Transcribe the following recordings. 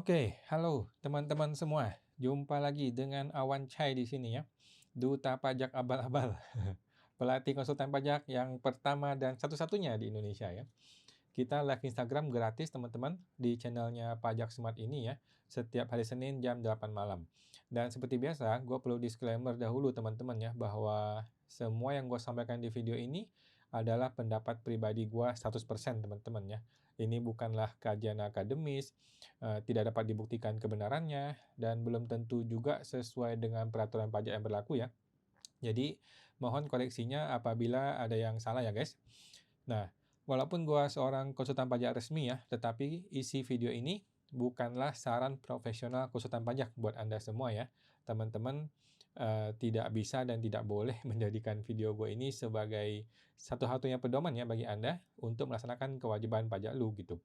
Oke, halo teman-teman semua. Jumpa lagi dengan Awan Chai di sini ya. Duta pajak abal-abal. Pelatih konsultan pajak yang pertama dan satu-satunya di Indonesia ya. Kita live Instagram gratis teman-teman di channelnya Pajak Smart ini ya. Setiap hari Senin jam 8 malam. Dan seperti biasa, gue perlu disclaimer dahulu teman-teman ya. Bahwa semua yang gue sampaikan di video ini adalah pendapat pribadi gue 100% teman-teman ya. Ini bukanlah kajian akademis, tidak dapat dibuktikan kebenarannya, dan belum tentu juga sesuai dengan peraturan pajak yang berlaku ya. Jadi, mohon koreksinya apabila ada yang salah ya guys. Nah, walaupun gua seorang konsultan pajak resmi ya, tetapi isi video ini bukanlah saran profesional konsultan pajak buat Anda semua ya. Teman-teman tidak bisa dan tidak boleh menjadikan video gue ini sebagai satu-satunya pedoman ya bagi Anda untuk melaksanakan kewajiban pajak lu gitu.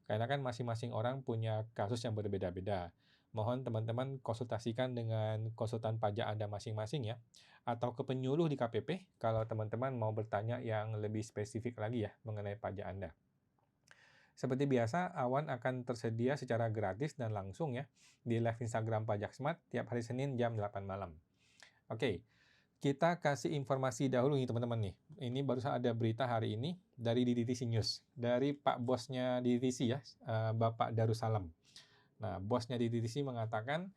Karena kan masing-masing orang punya kasus yang berbeda-beda. Mohon teman-teman konsultasikan dengan konsultan pajak Anda masing-masing ya, atau ke penyuluh di KPP kalau teman-teman mau bertanya yang lebih spesifik lagi ya mengenai pajak Anda. Seperti biasa, Awan akan tersedia secara gratis dan langsung ya di live Instagram Pajak Smart tiap hari Senin jam 8 malam. Oke, kita kasih informasi dahulu nih teman-teman nih. Ini barusan ada berita hari ini dari DDTC News, dari Pak Bosnya DDTC ya, Bapak Darussalam. Nah, bosnya DDTC mengatakan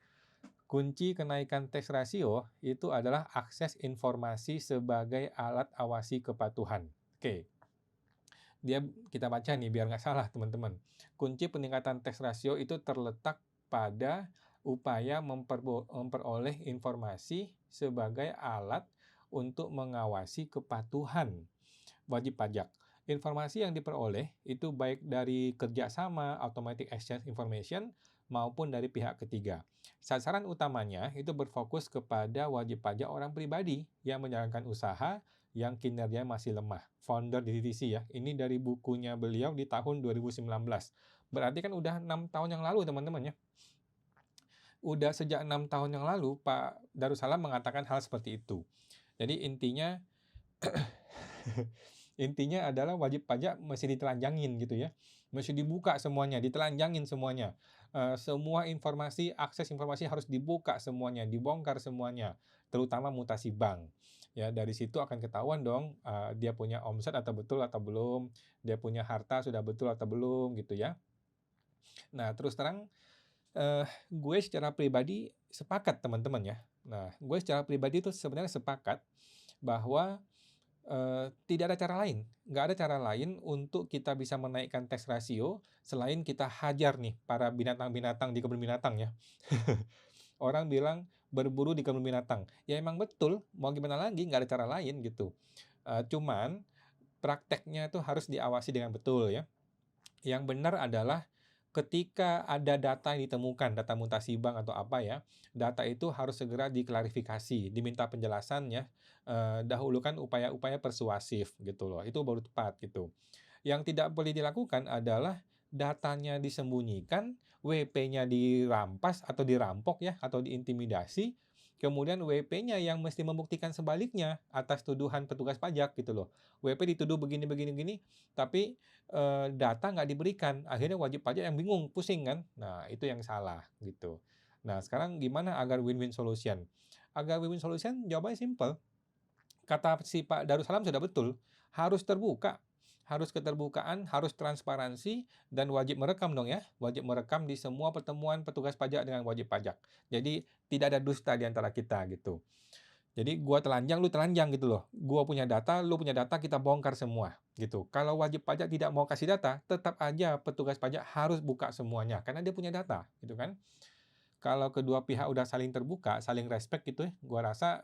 kunci kenaikan tax ratio itu adalah akses informasi sebagai alat awasi kepatuhan. Oke, kita baca nih biar nggak salah teman-teman. Kunci peningkatan tax ratio itu terletak pada upaya memperoleh informasi sebagai alat untuk mengawasi kepatuhan wajib pajak. Informasi yang diperoleh itu baik dari kerjasama, automatic exchange information, maupun dari pihak ketiga. Sasaran utamanya itu berfokus kepada wajib pajak orang pribadi yang menjalankan usaha yang kinerjanya masih lemah. Founder di DTC ya, ini dari bukunya beliau di tahun 2019. Berarti kan udah 6 tahun yang lalu teman-teman ya. Udah sejak 6 tahun yang lalu Pak Darussalam mengatakan hal seperti itu. Jadi intinya intinya adalah wajib pajak mesti ditelanjangin gitu ya. Mesti dibuka semuanya, ditelanjangin semuanya. Semua informasi, akses informasi harus dibuka semuanya, dibongkar semuanya, terutama mutasi bank. Ya, dari situ akan ketahuan dong, dia punya omset atau betul atau belum, dia punya harta sudah betul atau belum gitu ya. Nah, terus terang, gue secara pribadi sepakat teman-teman ya. Nah, gue secara pribadi itu sebenarnya sepakat bahwa tidak ada cara lain, nggak ada cara lain untuk kita bisa menaikkan tax ratio selain kita hajar nih para binatang-binatang di kebun binatang ya. Orang bilang berburu di kebun binatang, ya emang betul, mau gimana lagi, nggak ada cara lain gitu. Cuman prakteknya itu harus diawasi dengan betul ya. Yang benar adalah ketika ada data yang ditemukan, data mutasi bank atau apa ya, data itu harus segera diklarifikasi, diminta penjelasan ya, dahulukan upaya-upaya persuasif gitu loh, itu baru tepat gitu. Yang tidak boleh dilakukan adalah datanya disembunyikan, WP-nya dirampas atau dirampok ya, atau diintimidasi, kemudian WP-nya yang mesti membuktikan sebaliknya atas tuduhan petugas pajak gitu loh. WP dituduh begini begini begini, tapi data nggak diberikan, akhirnya wajib pajak yang bingung, pusing kan. Nah, itu yang salah gitu. Nah, sekarang gimana agar win-win solution? Agar win-win solution jawabannya simpel. Kata si Pak Darussalam sudah betul, harus terbuka, harus keterbukaan, harus transparansi, dan wajib merekam dong ya, wajib merekam di semua pertemuan petugas pajak dengan wajib pajak. Jadi tidak ada dusta di antara kita gitu. Jadi gua telanjang, lu telanjang gitu loh. Gua punya data, lu punya data, kita bongkar semua gitu. Kalau wajib pajak tidak mau kasih data, tetap aja petugas pajak harus buka semuanya karena dia punya data gitu kan. Kalau kedua pihak udah saling terbuka, saling respect gitu ya, gua rasa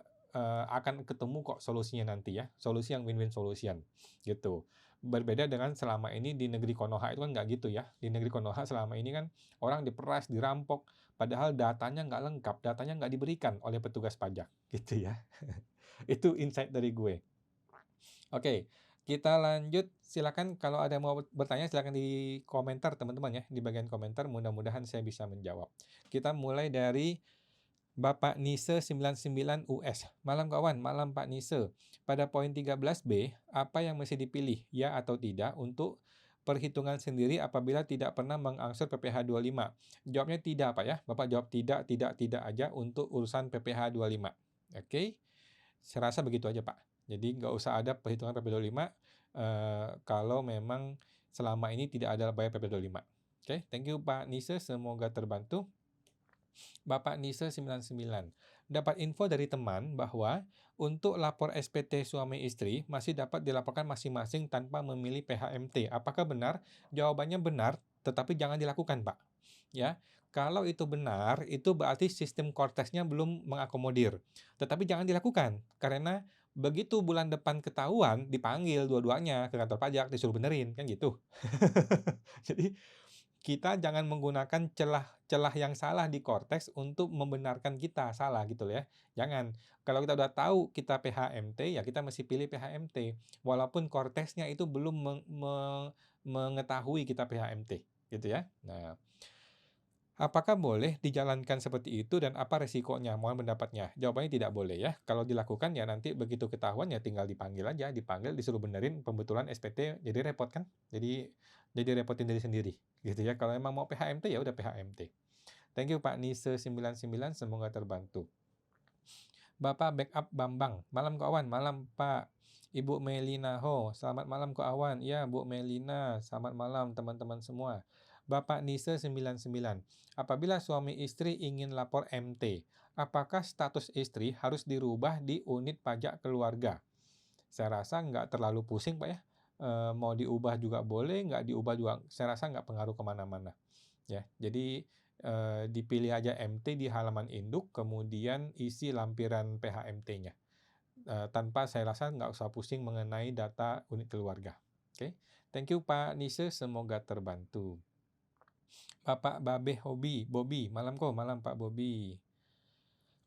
akan ketemu kok solusinya nanti ya, solusi yang win-win solution gitu. Berbeda dengan selama ini di negeri Konoha itu kan nggak gitu ya. Di negeri Konoha selama ini kan orang diperas, dirampok, padahal datanya nggak lengkap, datanya nggak diberikan oleh petugas pajak gitu ya. Itu insight dari gue. Oke, kita lanjut. Silakan kalau ada yang mau bertanya silakan di komentar teman-teman ya, di bagian komentar mudah-mudahan saya bisa menjawab. Kita mulai dari Bapak Nise 99 US. Malam kawan, malam Pak Nise. Pada poin 13B, apa yang mesti dipilih, ya atau tidak untuk perhitungan sendiri apabila tidak pernah mengangsur PPh 25? Jawabnya tidak, Pak, ya. Bapak jawab tidak aja untuk urusan PPh 25. Oke? Saya rasa begitu aja, Pak. Jadi nggak usah ada perhitungan PP 25, kalau memang selama ini tidak ada bayar PP 25. Oke, thank you Pak Nise, semoga terbantu. Bapak Nise 99. Dapat info dari teman bahwa untuk lapor SPT suami istri masih dapat dilaporkan masing-masing tanpa memilih PHMT. Apakah benar? Jawabannya benar, tetapi jangan dilakukan, Pak. Ya, kalau itu benar, itu berarti sistem Cortex-nya belum mengakomodir. Tetapi jangan dilakukan, karena begitu bulan depan ketahuan, dipanggil dua-duanya ke kantor pajak, disuruh benerin, kan gitu. Jadi kita jangan menggunakan celah-celah yang salah di Cortex untuk membenarkan kita salah gitu loh ya. Jangan. Kalau kita udah tahu kita PHMT, ya kita mesti pilih PHMT. Walaupun Cortex-nya itu belum mengetahui kita PHMT, gitu ya. Nah, apakah boleh dijalankan seperti itu dan apa resikonya? Mohon pendapatnya. Jawabannya tidak boleh ya. Kalau dilakukan ya nanti begitu ketahuan ya tinggal dipanggil aja, dipanggil disuruh benerin pembetulan SPT, jadi repot kan? Jadi repotin diri sendiri gitu ya. Kalau emang mau PHMT ya udah PHMT. Thank you Pak Nise 99, semoga terbantu. Bapak Backup Bambang, malam Ko Awan, malam Pak. Ibu Melina Ho, selamat malam Ko Awan. Ya, Bu Melina, selamat malam teman-teman semua. Bapak Nise 99, apabila suami istri ingin lapor MT, apakah status istri harus dirubah di unit pajak keluarga? Saya rasa nggak terlalu pusing Pak ya. Mau diubah juga boleh, nggak diubah juga, saya rasa nggak pengaruh kemana-mana. Ya, jadi dipilih aja MT di halaman induk, kemudian isi lampiran PHMT-nya. Tanpa saya rasa nggak usah pusing mengenai data unit keluarga. Oke, thank you Pak Nise, semoga terbantu. Bapak Babe Hobi, Bobi, malam malam Pak Bobi.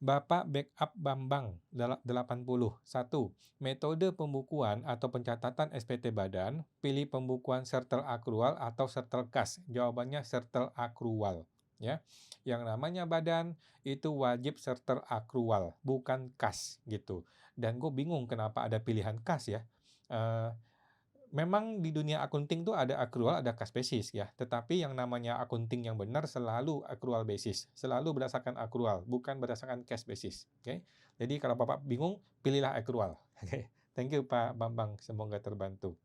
Bapak Backup Bambang, 80. 1. Metode pembukuan atau pencatatan SPT badan, pilih pembukuan sertel akrual atau sertel kas. Jawabannya sertel akrual. Ya, yang namanya badan itu wajib sertel akrual, bukan kas gitu. Dan gue bingung kenapa ada pilihan kas ya. Memang di dunia akunting tuh ada akrual, ada cash basis ya. Tetapi yang namanya akunting yang benar selalu akrual basis, selalu berdasarkan akrual, bukan berdasarkan cash basis. Oke. Jadi kalau Bapak bingung, pilihlah akrual. Oke. Thank you Pak Bambang, semoga terbantu.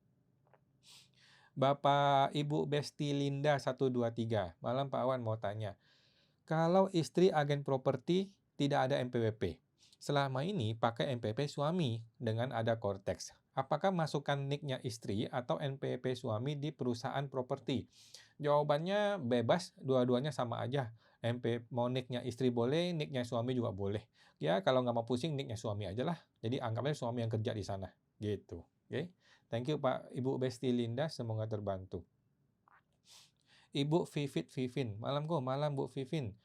Bapak Ibu Besti Linda 123. Malam Pak Awan mau tanya. Kalau istri agen properti tidak ada NPWP. Selama ini pakai NPWP suami dengan ada Cortex. Apakah masukkan NIK-nya istri atau NPWP suami di perusahaan properti? Jawabannya bebas, dua-duanya sama aja. Mau NIK-nya istri boleh, NIK-nya suami juga boleh. Ya, kalau nggak mau pusing, NIK-nya suami aja lah. Jadi anggapnya suami yang kerja di sana. Gitu. Oke. Thank you Pak Ibu Besti Linda, semoga terbantu. Ibu Vivin. Malam Bu Vivin.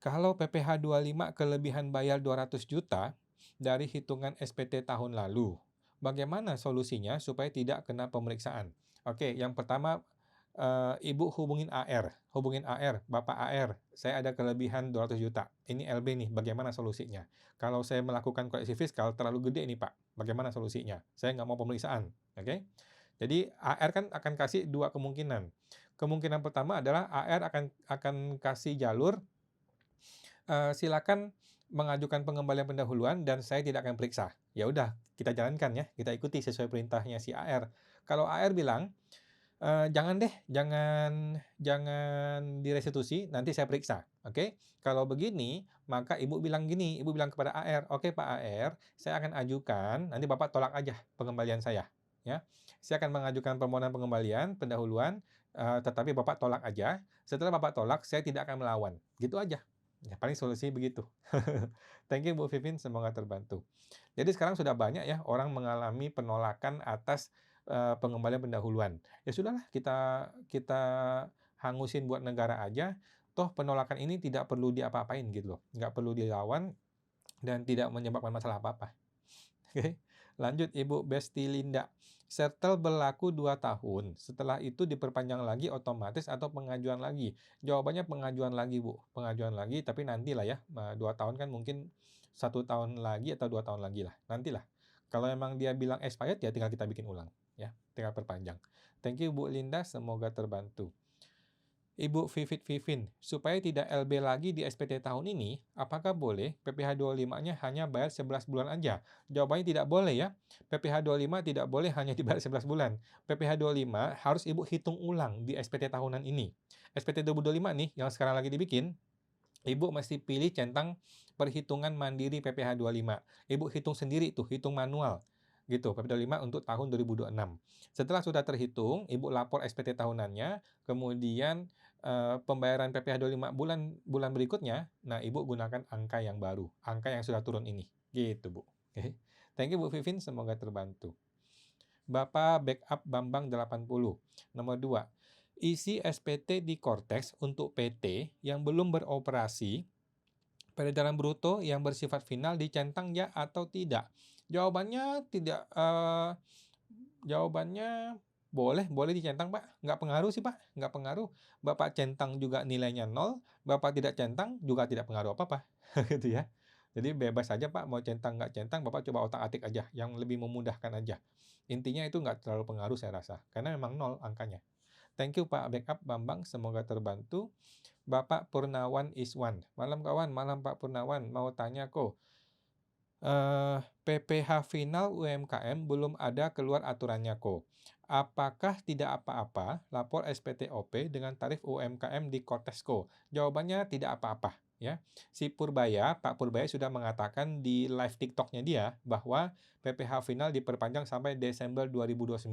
Kalau PPh 25 kelebihan bayar 200 juta dari hitungan SPT tahun lalu, bagaimana solusinya supaya tidak kena pemeriksaan? Oke, yang pertama, Ibu hubungin AR, Bapak AR, saya ada kelebihan 200 juta, ini LB nih, bagaimana solusinya? Kalau saya melakukan koreksi fiskal terlalu gede nih Pak, bagaimana solusinya? Saya nggak mau pemeriksaan, oke? Jadi AR kan akan kasih dua kemungkinan. Kemungkinan pertama adalah AR akan kasih jalur, silakan mengajukan pengembalian pendahuluan dan saya tidak akan periksa. Ya udah, kita jalankan ya, kita ikuti sesuai perintahnya si AR. Kalau AR bilang, jangan deh, jangan direstitusi, nanti saya periksa, oke? Kalau begini, maka Ibu bilang gini, Ibu bilang kepada AR, "Oke Pak AR, saya akan ajukan, nanti Bapak tolak aja pengembalian saya, ya. Saya akan mengajukan permohonan pengembalian pendahuluan, tetapi Bapak tolak aja. Setelah Bapak tolak, saya tidak akan melawan." Gitu aja. Ya, paling solusi begitu. Thank you Bu Vivin, semoga terbantu. Jadi sekarang sudah banyak ya orang mengalami penolakan atas pengembalian pendahuluan. Ya sudahlah, kita hangusin buat negara aja. Toh penolakan ini tidak perlu diapa-apain gitu loh, nggak perlu dilawan dan tidak menyebabkan masalah apa-apa. Oke, lanjut Ibu Besti Linda. Sertel berlaku 2 tahun, setelah itu diperpanjang lagi otomatis atau pengajuan lagi? Jawabannya pengajuan lagi Bu, pengajuan lagi, tapi nantilah ya, 2 tahun kan mungkin 1 tahun lagi atau 2 tahun lagi lah, nantilah. Kalau emang dia bilang expired ya tinggal kita bikin ulang. ya, tinggal perpanjang. Thank you Bu Linda, semoga terbantu. Ibu Vivin, supaya tidak LB lagi di SPT tahun ini, apakah boleh PPh 25-nya hanya bayar 11 bulan aja? Jawabannya tidak boleh ya. PPh 25 tidak boleh hanya dibayar 11 bulan. PPh 25 harus Ibu hitung ulang di SPT tahunan ini. SPT 2025 nih, yang sekarang lagi dibikin, Ibu mesti pilih centang perhitungan mandiri PPh 25. Ibu hitung sendiri tuh, hitung manual. Gitu, PPh 25 untuk tahun 2026. Setelah sudah terhitung, Ibu lapor SPT tahunannya, kemudian pembayaran PPh 25 bulan berikutnya, nah Ibu gunakan angka yang baru, angka yang sudah turun ini. Gitu, Bu. Oke. Thank you Bu Vivin, semoga terbantu. Bapak Backup Bambang 80. Nomor 2. Isi SPT di Cortex untuk PT yang belum beroperasi, peredaran bruto yang bersifat final dicentang ya atau tidak? Jawabannya tidak, jawabannya boleh dicentang Pak, nggak pengaruh sih Pak, nggak pengaruh. Bapak centang juga nilainya 0, Bapak tidak centang juga tidak pengaruh apa-apa, gitu ya. Jadi bebas saja Pak, mau centang nggak centang, Bapak coba otak-atik aja, yang lebih memudahkan aja. Intinya itu nggak terlalu pengaruh saya rasa, karena memang 0 angkanya. Thank you Pak Backup Bambang, semoga terbantu. Bapak Purnawan Iswan, malam kawan, malam Pak Purnawan, mau tanya kok. PPh final UMKM belum ada keluar aturannya kok. Apakah tidak apa-apa lapor SPTOP dengan tarif UMKM di Kortesko? Jawabannya tidak apa-apa ya. Si Purbaya, Pak Purbaya sudah mengatakan di live TikToknya dia bahwa PPh final diperpanjang sampai Desember 2029.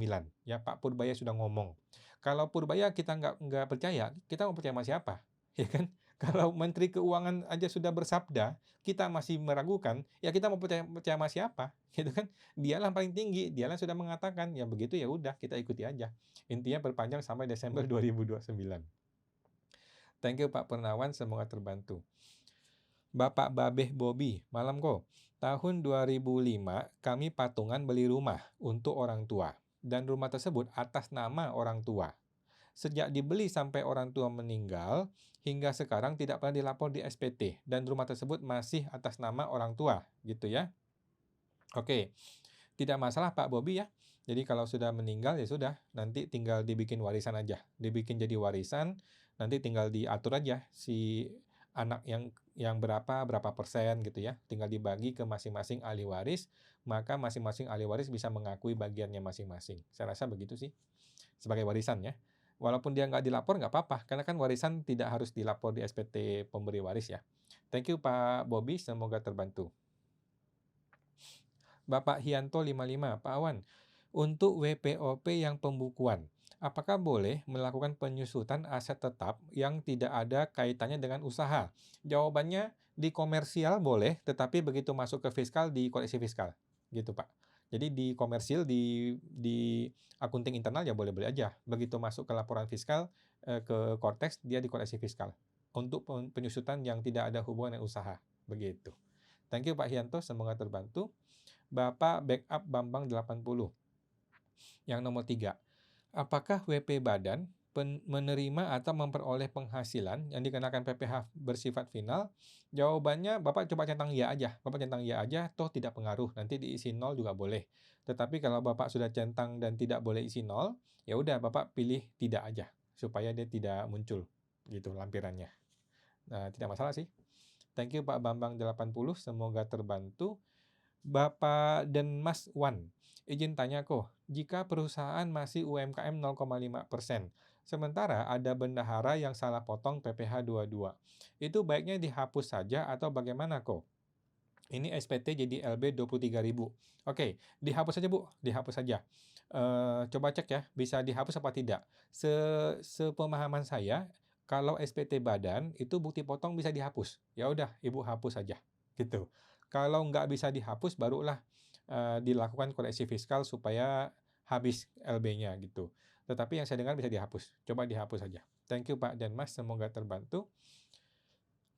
Ya, Pak Purbaya sudah ngomong. Kalau Purbaya kita nggak percaya, kita mau percaya sama siapa? Ya kan? Kalau Menteri Keuangan aja sudah bersabda, kita masih meragukan, ya kita mau percaya sama siapa, gitu kan? Dialah paling tinggi, dialah sudah mengatakan, ya begitu ya udah kita ikuti aja. Intinya perpanjang sampai Desember 2029. Thank you Pak Purnawan, semoga terbantu. Bapak Babeh Bobi, malam kok. Tahun 2005 kami patungan beli rumah untuk orang tua, dan rumah tersebut atas nama orang tua. Sejak dibeli sampai orang tua meninggal, hingga sekarang tidak pernah dilapor di SPT, dan rumah tersebut masih atas nama orang tua, gitu ya. Oke, tidak masalah Pak Bobi ya. Jadi kalau sudah meninggal ya sudah, nanti tinggal dibikin warisan aja. Dibikin jadi warisan, nanti tinggal diatur aja si anak yang berapa persen gitu ya. Tinggal dibagi ke masing-masing ahli waris, maka masing-masing ahli waris bisa mengakui bagiannya masing-masing. Saya rasa begitu sih, sebagai warisan ya. Walaupun dia nggak dilapor nggak apa-apa, karena kan warisan tidak harus dilapor di SPT pemberi waris ya. Thank you Pak Bobi, semoga terbantu. Bapak Hianto 55, Pak Awan, untuk WPOP yang pembukuan, apakah boleh melakukan penyusutan aset tetap yang tidak ada kaitannya dengan usaha? Jawabannya di komersial boleh, tetapi begitu masuk ke fiskal dikoreksi fiskal. Gitu Pak. Jadi di komersil, di akunting internal ya boleh-boleh aja. Begitu masuk ke laporan fiskal, ke Cortex, dia dikoreksi fiskal. Untuk penyusutan yang tidak ada hubungan dengan usaha. Begitu. Thank you Pak Hianto, semoga terbantu. Bapak Backup Bambang 80. Yang nomor 3. Apakah WP Badan menerima atau memperoleh penghasilan yang dikenakan PPh bersifat final? Jawabannya Bapak coba centang ya aja. Bapak centang ya aja, toh tidak pengaruh. Nanti diisi 0 juga boleh. Tetapi kalau Bapak sudah centang dan tidak boleh isi 0, ya udah Bapak pilih tidak aja supaya dia tidak muncul gitu lampirannya. Nah, tidak masalah sih. Thank you Pak Bambang 80, semoga terbantu. Bapak dan Mas Wan, izin tanya kok, jika perusahaan masih UMKM 0,5%, sementara ada bendahara yang salah potong PPh 22, itu baiknya dihapus saja atau bagaimana kok? Ini SPT jadi LB 23.000. Oke, dihapus saja Bu, dihapus saja. Coba cek ya, bisa dihapus apa tidak. Sepemahaman saya, kalau SPT badan itu bukti potong bisa dihapus. Ya udah, Ibu hapus saja, gitu. Kalau nggak bisa dihapus, barulah dilakukan koreksi fiskal supaya habis LB-nya gitu. Tetapi yang saya dengar bisa dihapus. Coba dihapus saja. Thank you Pak dan Mas, semoga terbantu.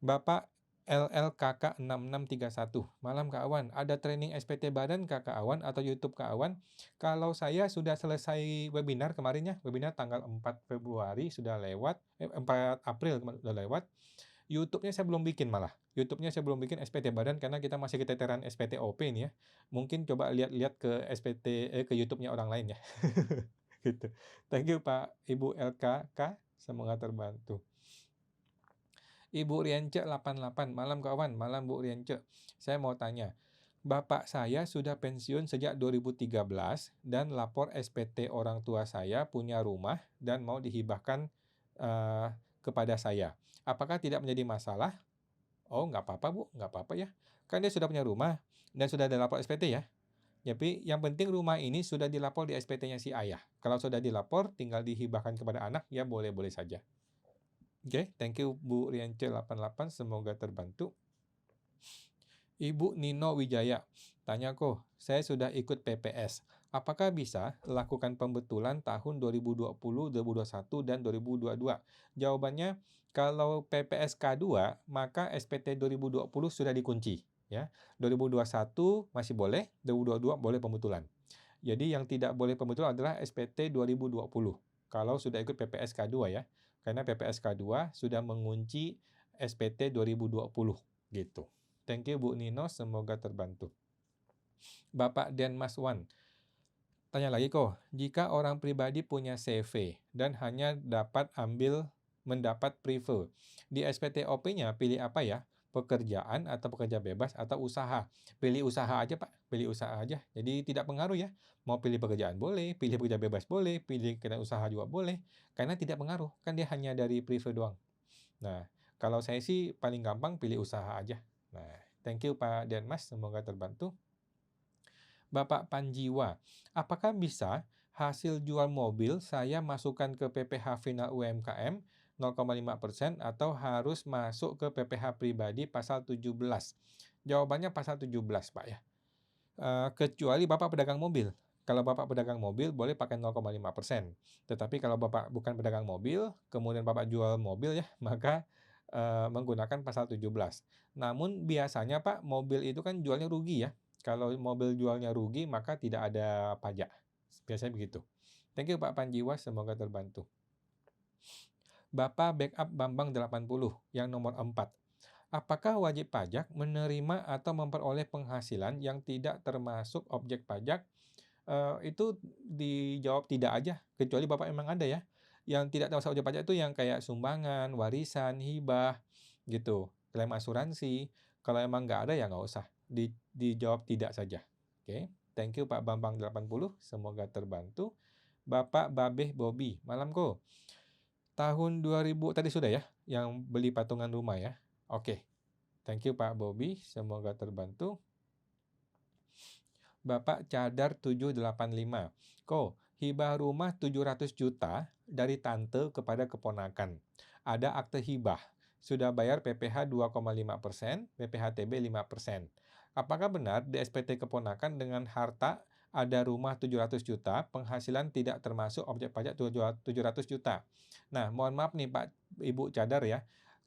Bapak LLKK6631, malam Kak Awan, ada training SPT Badan Kak Awan atau YouTube Kak Awan? Kalau saya sudah selesai webinar kemarin ya, webinar tanggal 4 Februari sudah lewat, 4 April sudah lewat. YouTube-nya saya belum bikin malah. YouTube-nya saya belum bikin SPT Badan karena kita masih keteteran SPT OP nih ya. Mungkin coba lihat-lihat ke ke YouTube-nya orang lain ya. Gitu. Thank you Pak, Ibu LKK, semoga terbantu. Ibu Rience 88, malam kawan, malam Bu Rience. Saya mau tanya, bapak saya sudah pensiun sejak 2013 dan lapor SPT orang tua saya punya rumah dan mau dihibahkan eh, kepada saya. Apakah tidak menjadi masalah? Oh, nggak apa-apa Bu, nggak apa-apa ya. Kan dia sudah punya rumah dan sudah dilapor SPT ya. Tapi yang penting rumah ini sudah dilapor di SPT-nya si ayah. Kalau sudah dilapor, tinggal dihibahkan kepada anak, ya boleh-boleh saja. Oke, thank you Bu Riance 88, semoga terbantu. Ibu Nino Wijaya, tanya kok, saya sudah ikut PPS. Apakah bisa lakukan pembetulan tahun 2020, 2021, dan 2022? Jawabannya, kalau PPS K2, maka SPT 2020 sudah dikunci. Ya, 2021 masih boleh, 2022 boleh pembetulan. Jadi yang tidak boleh pembetulan adalah SPT 2020. Kalau sudah ikut PPS K2 ya. Karena PPS K2 sudah mengunci SPT 2020 gitu. Thank you Bu Nino, semoga terbantu. Bapak Denmas Wan, tanya lagi kok, jika orang pribadi punya CV dan hanya dapat mendapat preview, di SPTOP-nya pilih apa ya? Pekerjaan atau pekerja bebas atau usaha? Pilih usaha aja Pak, pilih usaha aja. Jadi tidak pengaruh ya. Mau pilih pekerjaan boleh, pilih pekerja bebas boleh, pilih kena usaha juga boleh. Karena tidak pengaruh, kan dia hanya dari preview doang. Nah, kalau saya sih paling gampang pilih usaha aja. Nah, thank you Pak Denmas, semoga terbantu. Bapak Panjiwa, apakah bisa hasil jual mobil saya masukkan ke PPh final UMKM 0,5% atau harus masuk ke PPh pribadi pasal 17? Jawabannya pasal 17 Pak ya. Kecuali Bapak pedagang mobil. Kalau Bapak pedagang mobil boleh pakai 0,5%. Tetapi kalau Bapak bukan pedagang mobil, kemudian Bapak jual mobil ya, maka menggunakan pasal 17. Namun biasanya Pak, mobil itu kan jualnya rugi ya. Kalau mobil jualnya rugi, maka tidak ada pajak. Biasanya begitu. Thank you Pak Panjiwa, semoga terbantu. Bapak Backup Bambang 80, yang nomor 4. Apakah wajib pajak menerima atau memperoleh penghasilan yang tidak termasuk objek pajak? Itu dijawab tidak aja, kecuali Bapak memang ada ya. Yang tidak termasuk objek pajak itu yang kayak sumbangan, warisan, hibah, gitu. Klaim asuransi. Kalau emang nggak ada ya nggak usah. Dijawab tidak saja. Oke, thank you Pak Bambang 80, semoga terbantu. Bapak Babeh Bobi, malam kok. Tahun 2000 tadi sudah ya, yang beli patungan rumah ya. Oke, thank you Pak Bobi, semoga terbantu. Bapak Cadar 785. Ko, hibah rumah 700 juta dari tante kepada keponakan. Ada akte hibah. Sudah bayar PPh 2,5%, PPh-TB 5%. Apakah benar di SPT keponakan dengan harta ada rumah 700 juta, penghasilan tidak termasuk objek pajak 700 juta? Nah, mohon maaf nih Pak Ibu Cadar ya.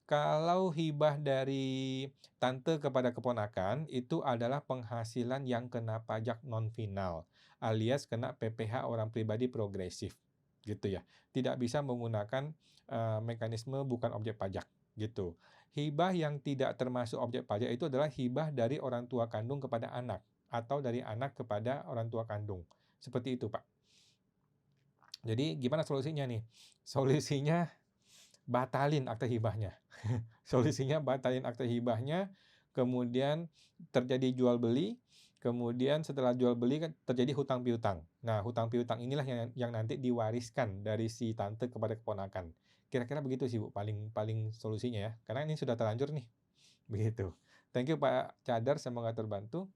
Kalau hibah dari tante kepada keponakan itu adalah penghasilan yang kena pajak non-final, alias kena PPh orang pribadi progresif, gitu ya. Tidak bisa menggunakan mekanisme bukan objek pajak, gitu. Hibah yang tidak termasuk objek pajak itu adalah hibah dari orang tua kandung kepada anak, atau dari anak kepada orang tua kandung. Seperti itu, Pak. Jadi gimana solusinya nih? Solusinya batalin akte hibahnya. Solusinya batalin akte hibahnya, kemudian terjadi jual beli, kemudian setelah jual beli kan terjadi hutang piutang. Nah, hutang piutang inilah yang nanti diwariskan dari si tante kepada keponakan. Kira-kira begitu sih Bu, paling solusinya ya. Karena ini sudah terlanjur nih. Begitu. Thank you Pak Cadar, semoga terbantu.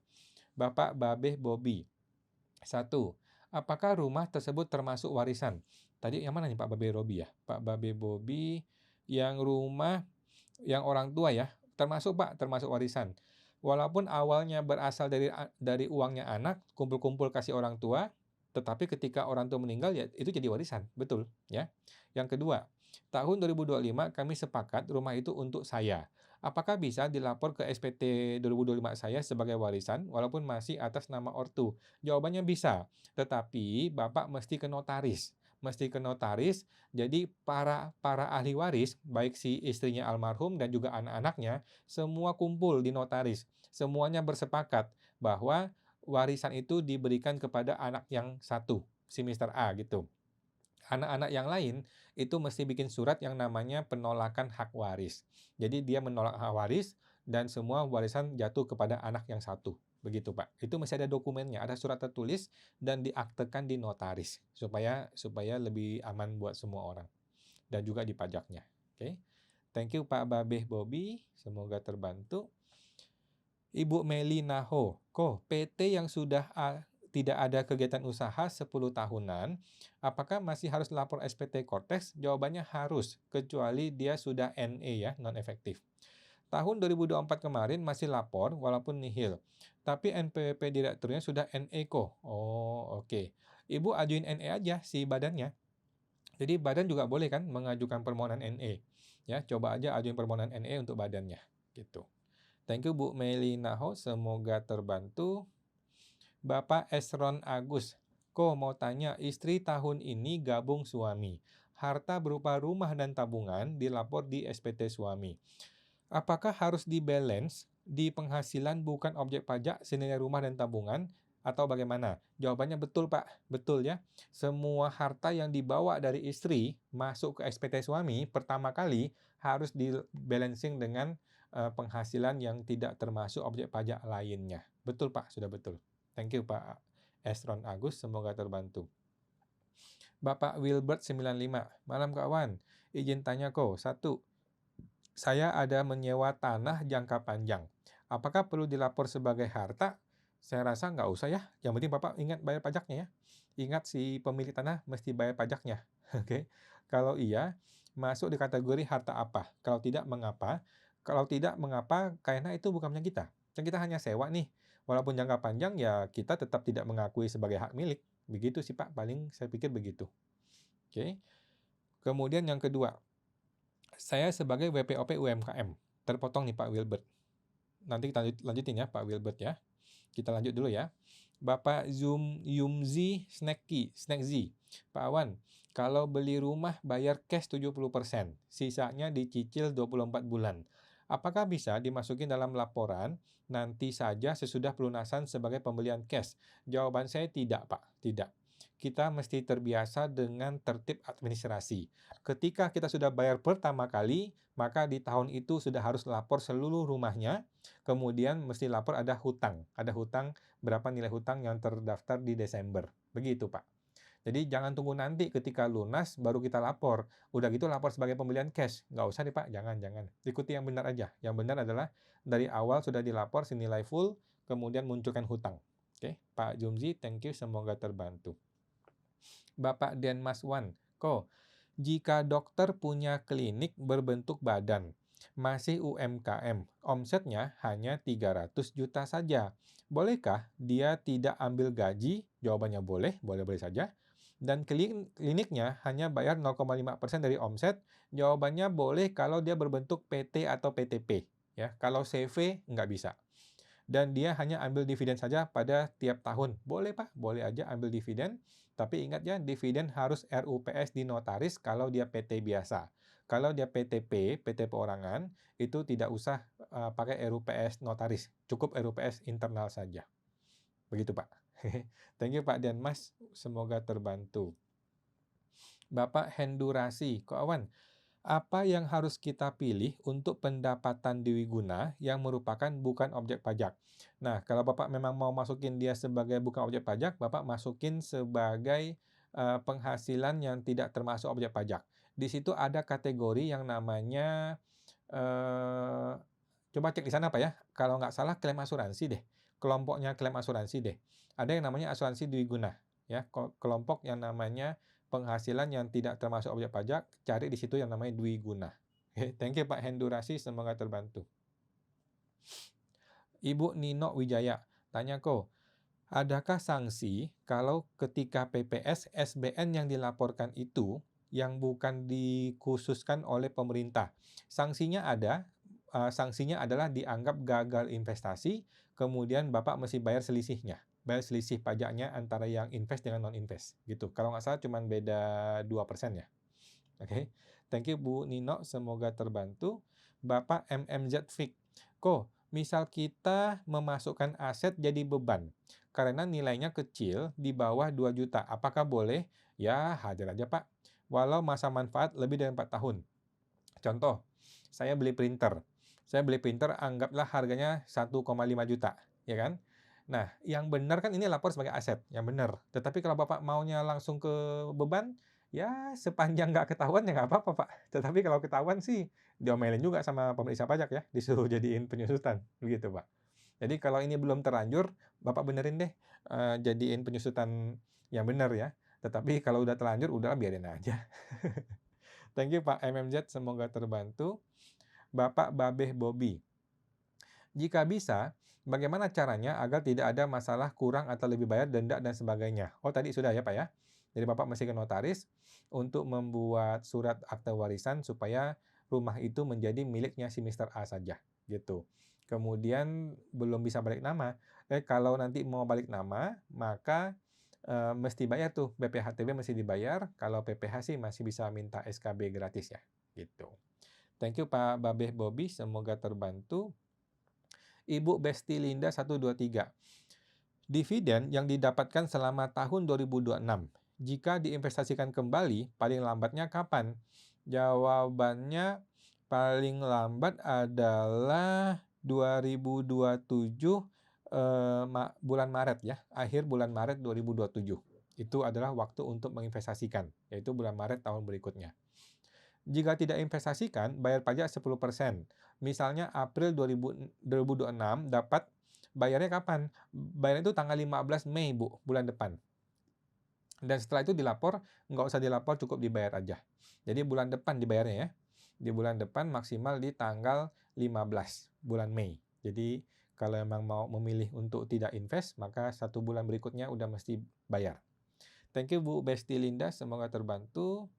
Bapak Babeh Bobi. 1. Apakah rumah tersebut termasuk warisan? Tadi yang mana nih Pak Babe Robi ya? Pak Babe Bobi yang rumah yang orang tua ya, termasuk Pak, termasuk warisan. Walaupun awalnya berasal dari uangnya anak, kumpul-kumpul kasih orang tua, tetapi ketika orang tua meninggal ya itu jadi warisan, betul ya. Yang kedua, tahun 2025 kami sepakat rumah itu untuk saya. Apakah bisa dilapor ke SPT 2025 saya sebagai warisan walaupun masih atas nama ortu? Jawabannya bisa, tetapi Bapak mesti ke notaris. mesti ke notaris. Jadi para para ahli waris, baik si istrinya almarhum dan juga anak-anaknya, semua kumpul di notaris. Semuanya bersepakat bahwa warisan itu diberikan kepada anak yang satu, si Mister A gitu. Anak-anak yang lain itu mesti bikin surat yang namanya penolakan hak waris. Jadi dia menolak hak waris dan semua warisan jatuh kepada anak yang satu. Begitu, Pak. Itu masih ada dokumennya, ada surat tertulis dan diaktekan di notaris supaya supaya lebih aman buat semua orang dan juga di pajaknya. Oke. Thank you Pak Babeh Bobby, semoga terbantu. Ibu Meli Naho, PT yang sudah tidak ada kegiatan usaha 10 tahunan, apakah masih harus lapor SPT Kortex? Jawabannya harus, kecuali dia sudah NE ya, non-efektif. Tahun 2024 kemarin masih lapor walaupun nihil, tapi NPWP direkturnya sudah NE kok. Oh, oke. Ibu ajuin NE aja si badannya. Jadi badan juga boleh kan mengajukan permohonan NE. Ya, coba aja ajuin permohonan NE untuk badannya, gitu. Thank you Bu Meli Naho, semoga terbantu. Bapak Esron Agus, mau tanya, istri tahun ini gabung suami. Harta berupa rumah dan tabungan dilapor di SPT suami. Apakah harus di-balance di penghasilan bukan objek pajak senilai rumah dan tabungan atau bagaimana? Jawabannya betul Pak, betul ya. Semua harta yang dibawa dari istri masuk ke SPT suami pertama kali harus di-balancing dengan penghasilan yang tidak termasuk objek pajak lainnya. Betul Pak, sudah betul. Thank you Pak Esron Agus, semoga terbantu. Bapak Wilbert 95, malam kawan. Izin tanya satu, saya ada menyewa tanah jangka panjang. Apakah perlu dilapor sebagai harta? Saya rasa nggak usah ya. Yang penting Bapak ingat bayar pajaknya ya. Ingat si pemilik tanah mesti bayar pajaknya. Oke. Kalau iya, masuk di kategori harta apa? Kalau tidak, mengapa? Kalau tidak, mengapa? Karena itu bukan punya kita. Kan kita hanya sewa nih. Walaupun jangka panjang, ya kita tetap tidak mengakui sebagai hak milik. Begitu sih Pak, paling saya pikir begitu. Oke. Kemudian yang kedua, saya sebagai WPOP UMKM. Terpotong nih Pak Wilbert. Nanti kita lanjutin ya Pak Wilbert ya. Kita lanjut dulu ya. Bapak Yumzi Snackzy. Pak Awan, kalau beli rumah bayar cash 70%, sisanya dicicil 24 bulan. Apakah bisa dimasukin dalam laporan nanti saja sesudah pelunasan sebagai pembelian cash? Jawaban saya tidak, Pak. Tidak. Kita mesti terbiasa dengan tertib administrasi. Ketika kita sudah bayar pertama kali, maka di tahun itu sudah harus lapor seluruh rumahnya. Kemudian mesti lapor ada hutang. Ada hutang, berapa nilai hutang yang terdaftar di Desember. Begitu, Pak. Jadi jangan tunggu nanti ketika lunas baru kita lapor. Udah gitu lapor sebagai pembelian cash. Nggak usah nih Pak, jangan. Ikuti yang benar aja. Yang benar adalah dari awal sudah dilapor senilai full, kemudian munculkan hutang. Oke, Pak Jumzi, thank you, semoga terbantu. Bapak Denmas Wan, jika dokter punya klinik berbentuk badan, masih UMKM, omsetnya hanya 300 juta saja. Bolehkah dia tidak ambil gaji? Jawabannya boleh, boleh-boleh saja. Dan kliniknya hanya bayar 0,5% dari omset. Jawabannya boleh kalau dia berbentuk PT atau PTP. Ya, kalau CV nggak bisa. Dan dia hanya ambil dividen saja pada tiap tahun. Boleh Pak, boleh aja ambil dividen. Tapi ingat ya, dividen harus RUPS di notaris kalau dia PT biasa. Kalau dia PTP, PT perorangan, itu tidak usah pakai RUPS notaris. Cukup RUPS internal saja. Begitu Pak. Thank you Pak Denmas, semoga terbantu. Bapak Hendurasi, Awan, apa yang harus kita pilih untuk pendapatan dwiguna yang merupakan bukan objek pajak? Nah, kalau Bapak memang mau masukin dia sebagai bukan objek pajak, Bapak masukin sebagai penghasilan yang tidak termasuk objek pajak. Di situ ada kategori yang namanya, coba cek di sana Pak ya, kalau nggak salah klaim asuransi deh, kelompoknya klaim asuransi deh. Ada yang namanya asuransi dwiguna, ya, kelompok yang namanya penghasilan yang tidak termasuk objek pajak, cari di situ yang namanya dwiguna. Thank you Pak Hendurasi, semoga terbantu. Ibu Nino Wijaya, tanya adakah sanksi kalau ketika PPS SBN yang dilaporkan itu yang bukan dikhususkan oleh pemerintah? Sanksinya ada, sanksinya adalah dianggap gagal investasi, kemudian Bapak mesti bayar selisihnya. bayar selisih pajaknya antara yang invest dengan non-invest, gitu. Kalau nggak salah cuman beda 2% ya. Oke. Thank you Bu Nino, semoga terbantu. Bapak MMZ Fik. Misal kita memasukkan aset jadi beban, karena nilainya kecil di bawah 2 juta, apakah boleh? Ya, hajar aja Pak, walau masa manfaat lebih dari 4 tahun. Contoh, saya beli printer. Saya beli printer anggaplah harganya 1,5 juta, ya kan? Nah, yang benar kan ini lapor sebagai aset, yang benar. Tetapi kalau Bapak maunya langsung ke beban, ya sepanjang nggak ketahuan ya nggak apa-apa, Pak. Tetapi kalau ketahuan sih diomelin juga sama pemeriksa pajak ya, disuruh jadiin penyusutan, begitu, Pak. Jadi kalau ini belum terlanjur, Bapak benerin deh, jadiin penyusutan yang benar ya. Tetapi kalau udah terlanjur, udahlah biarin aja. Thank you Pak MMZ, semoga terbantu. Bapak Babeh Bobby. Jika bisa, bagaimana caranya agar tidak ada masalah kurang atau lebih bayar denda dan sebagainya? Oh, tadi sudah ya Pak ya. Jadi Bapak mesti ke notaris untuk membuat surat akta warisan supaya rumah itu menjadi miliknya si Mr. A saja, gitu. Kemudian belum bisa balik nama. Kalau nanti mau balik nama, maka mesti bayar tuh, BPHTB mesti dibayar, kalau PPh sih masih bisa minta SKB gratis ya, gitu. Thank you Pak Babeh Bobby, semoga terbantu. Ibu Besti Linda 123. Dividen yang didapatkan selama tahun 2026, jika diinvestasikan kembali, paling lambatnya kapan? Jawabannya paling lambat adalah 2027 bulan Maret ya, akhir bulan Maret 2027. Itu adalah waktu untuk menginvestasikan, yaitu bulan Maret tahun berikutnya. Jika tidak investasikan, bayar pajak 10%. Misalnya April 2026 dapat, bayarnya kapan? Bayarnya itu tanggal 15 Mei, Bu, bulan depan. Dan setelah itu dilapor, nggak usah dilapor, cukup dibayar aja. Jadi bulan depan dibayarnya ya. Di bulan depan maksimal di tanggal 15 bulan Mei. Jadi kalau emang mau memilih untuk tidak invest, maka 1 bulan berikutnya udah mesti bayar. Thank you Bu Besti Linda, semoga terbantu.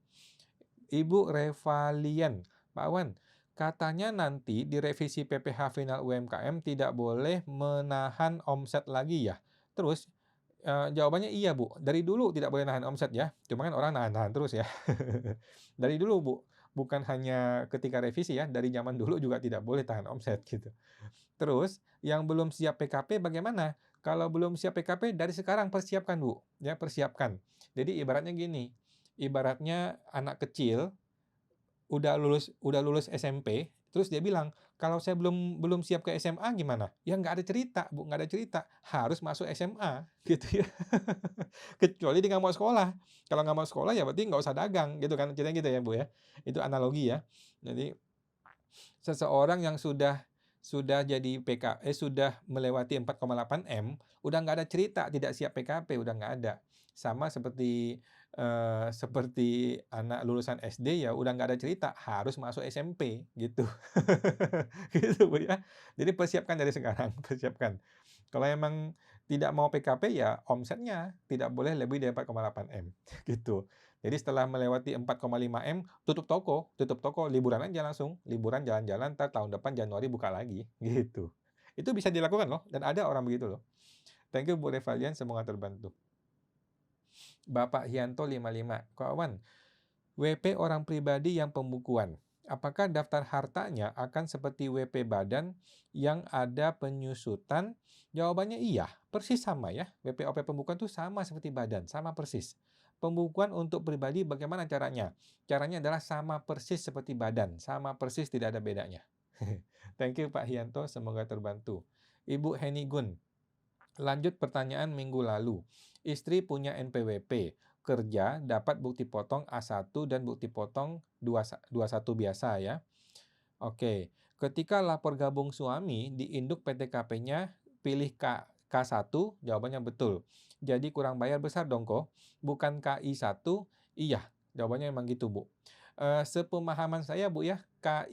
Ibu Revalian, Pak Wan, katanya nanti di revisi PPh final UMKM tidak boleh menahan omset lagi ya. Terus jawabannya iya Bu, dari dulu tidak boleh nahan omset ya, cuma kan orang nahan-nahan terus ya. Dari dulu Bu, bukan hanya ketika revisi ya, dari zaman dulu juga tidak boleh tahan omset gitu. Terus yang belum siap PKP bagaimana? Kalau belum siap PKP dari sekarang persiapkan Bu, ya persiapkan. Jadi ibaratnya gini, ibaratnya anak kecil udah lulus SMP, terus dia bilang, "Kalau saya belum siap ke SMA gimana?" Ya nggak ada cerita, Bu, nggak ada cerita, harus masuk SMA, gitu ya. Kecuali dia nggak mau sekolah. Kalau nggak mau sekolah ya berarti nggak usah dagang, gitu kan, ceritanya gitu ya, Bu, ya. Itu analogi ya. Jadi, seseorang yang sudah jadi sudah melewati 4,8 M, udah nggak ada cerita tidak siap PKP, udah nggak ada. Sama seperti anak lulusan SD ya udah nggak ada cerita, harus masuk SMP, gitu. Gitu, Bu, ya. Jadi persiapkan dari sekarang, persiapkan. Kalau emang tidak mau PKP ya omsetnya tidak boleh lebih dari 4,8 M, gitu. Jadi setelah melewati 4,5 M, tutup toko, liburan aja langsung, liburan jalan-jalan, entar tahun depan Januari buka lagi, gitu. Itu bisa dilakukan loh, dan ada orang begitu loh. Thank you Bu Revalian, semoga terbantu. Bapak Hianto 55, kawan, WP orang pribadi yang pembukuan. Apakah daftar hartanya akan seperti WP badan yang ada penyusutan? Jawabannya iya, persis sama ya. WP-OP pembukuan itu sama seperti badan, sama persis. Pembukuan untuk pribadi bagaimana caranya? Caranya adalah sama persis seperti badan, sama persis tidak ada bedanya. Thank you Pak Hianto, semoga terbantu. Ibu Heni Gun, lanjut pertanyaan minggu lalu. Istri punya NPWP, kerja dapat bukti potong A1 dan bukti potong 21 biasa ya. Oke, ketika lapor gabung suami di induk PTKP-nya pilih K1, jawabannya betul. Jadi kurang bayar besar dong kok. Bukan KI1, iya, jawabannya memang gitu Bu. Sepemahaman saya Bu ya, K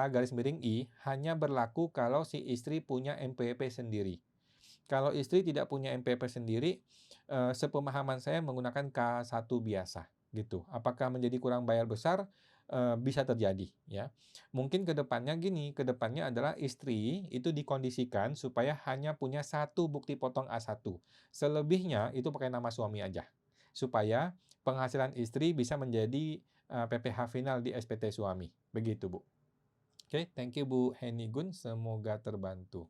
garis miring I, hanya berlaku kalau si istri punya NPWP sendiri. Kalau istri tidak punya NPWP sendiri, sepemahaman saya menggunakan K1 biasa, gitu. Apakah menjadi kurang bayar besar? bisa terjadi ya. Mungkin ke depannya gini, ke depannya adalah istri itu dikondisikan supaya hanya punya satu bukti potong A1. Selebihnya itu pakai nama suami aja. Supaya penghasilan istri bisa menjadi PPh final di SPT suami. Begitu, Bu. Oke, thank you Bu Heni Gun, semoga terbantu.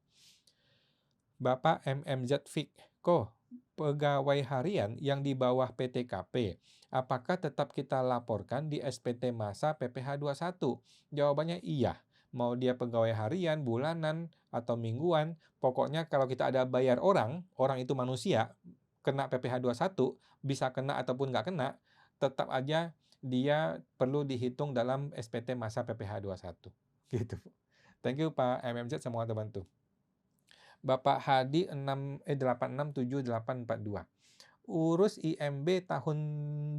Bapak MMZ Fik, kok pegawai harian yang di bawah PTKP, apakah tetap kita laporkan di SPT Masa PPh 21? Jawabannya iya. Mau dia pegawai harian, bulanan, atau mingguan, pokoknya kalau kita ada bayar orang, orang itu manusia, kena PPh 21, bisa kena ataupun nggak kena, tetap aja dia perlu dihitung dalam SPT Masa PPh 21. Gitu. Thank you Pak MMZ, semoga terbantu. Bapak Hadi 867842. Urus IMB tahun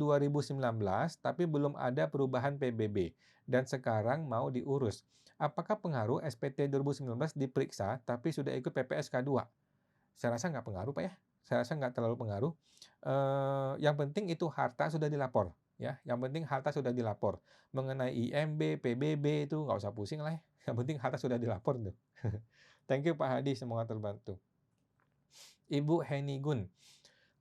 2019 tapi belum ada perubahan PBB dan sekarang mau diurus. Apakah pengaruh SPT 2019 diperiksa tapi sudah ikut PPS K2? Saya rasa nggak pengaruh Pak ya. Saya rasa nggak terlalu pengaruh. Yang penting itu harta sudah dilapor ya. Yang penting harta sudah dilapor. Mengenai IMB, PBB itu nggak usah pusing lah ya. Yang penting harta sudah dilapor tuh. Thank you Pak Hadi, semoga terbantu. Ibu Heni Gun,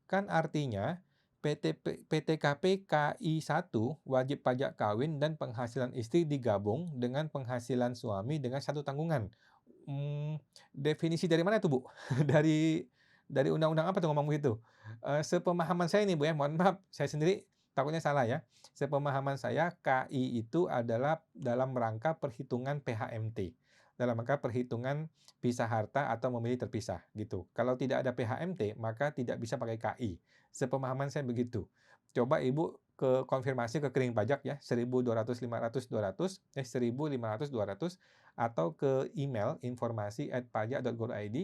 kan artinya PTKP KI1 wajib pajak kawin dan penghasilan istri digabung dengan penghasilan suami dengan satu tanggungan. Definisi dari mana tuh Bu? Dari undang-undang apa tuh ngomong begitu? Sepemahaman saya nih Bu ya, mohon maaf saya sendiri takutnya salah ya. Sepemahaman saya KI itu adalah dalam rangka perhitungan PHMT. Dalam rangka perhitungan pisah harta atau memilih terpisah gitu. Kalau tidak ada PHMT maka tidak bisa pakai KI. Sepemahaman saya begitu. Coba Ibu ke konfirmasi ke rekening pajak ya, 1.200, 500, 200, 1.500, 200, atau ke email informasi@pajak.go.id,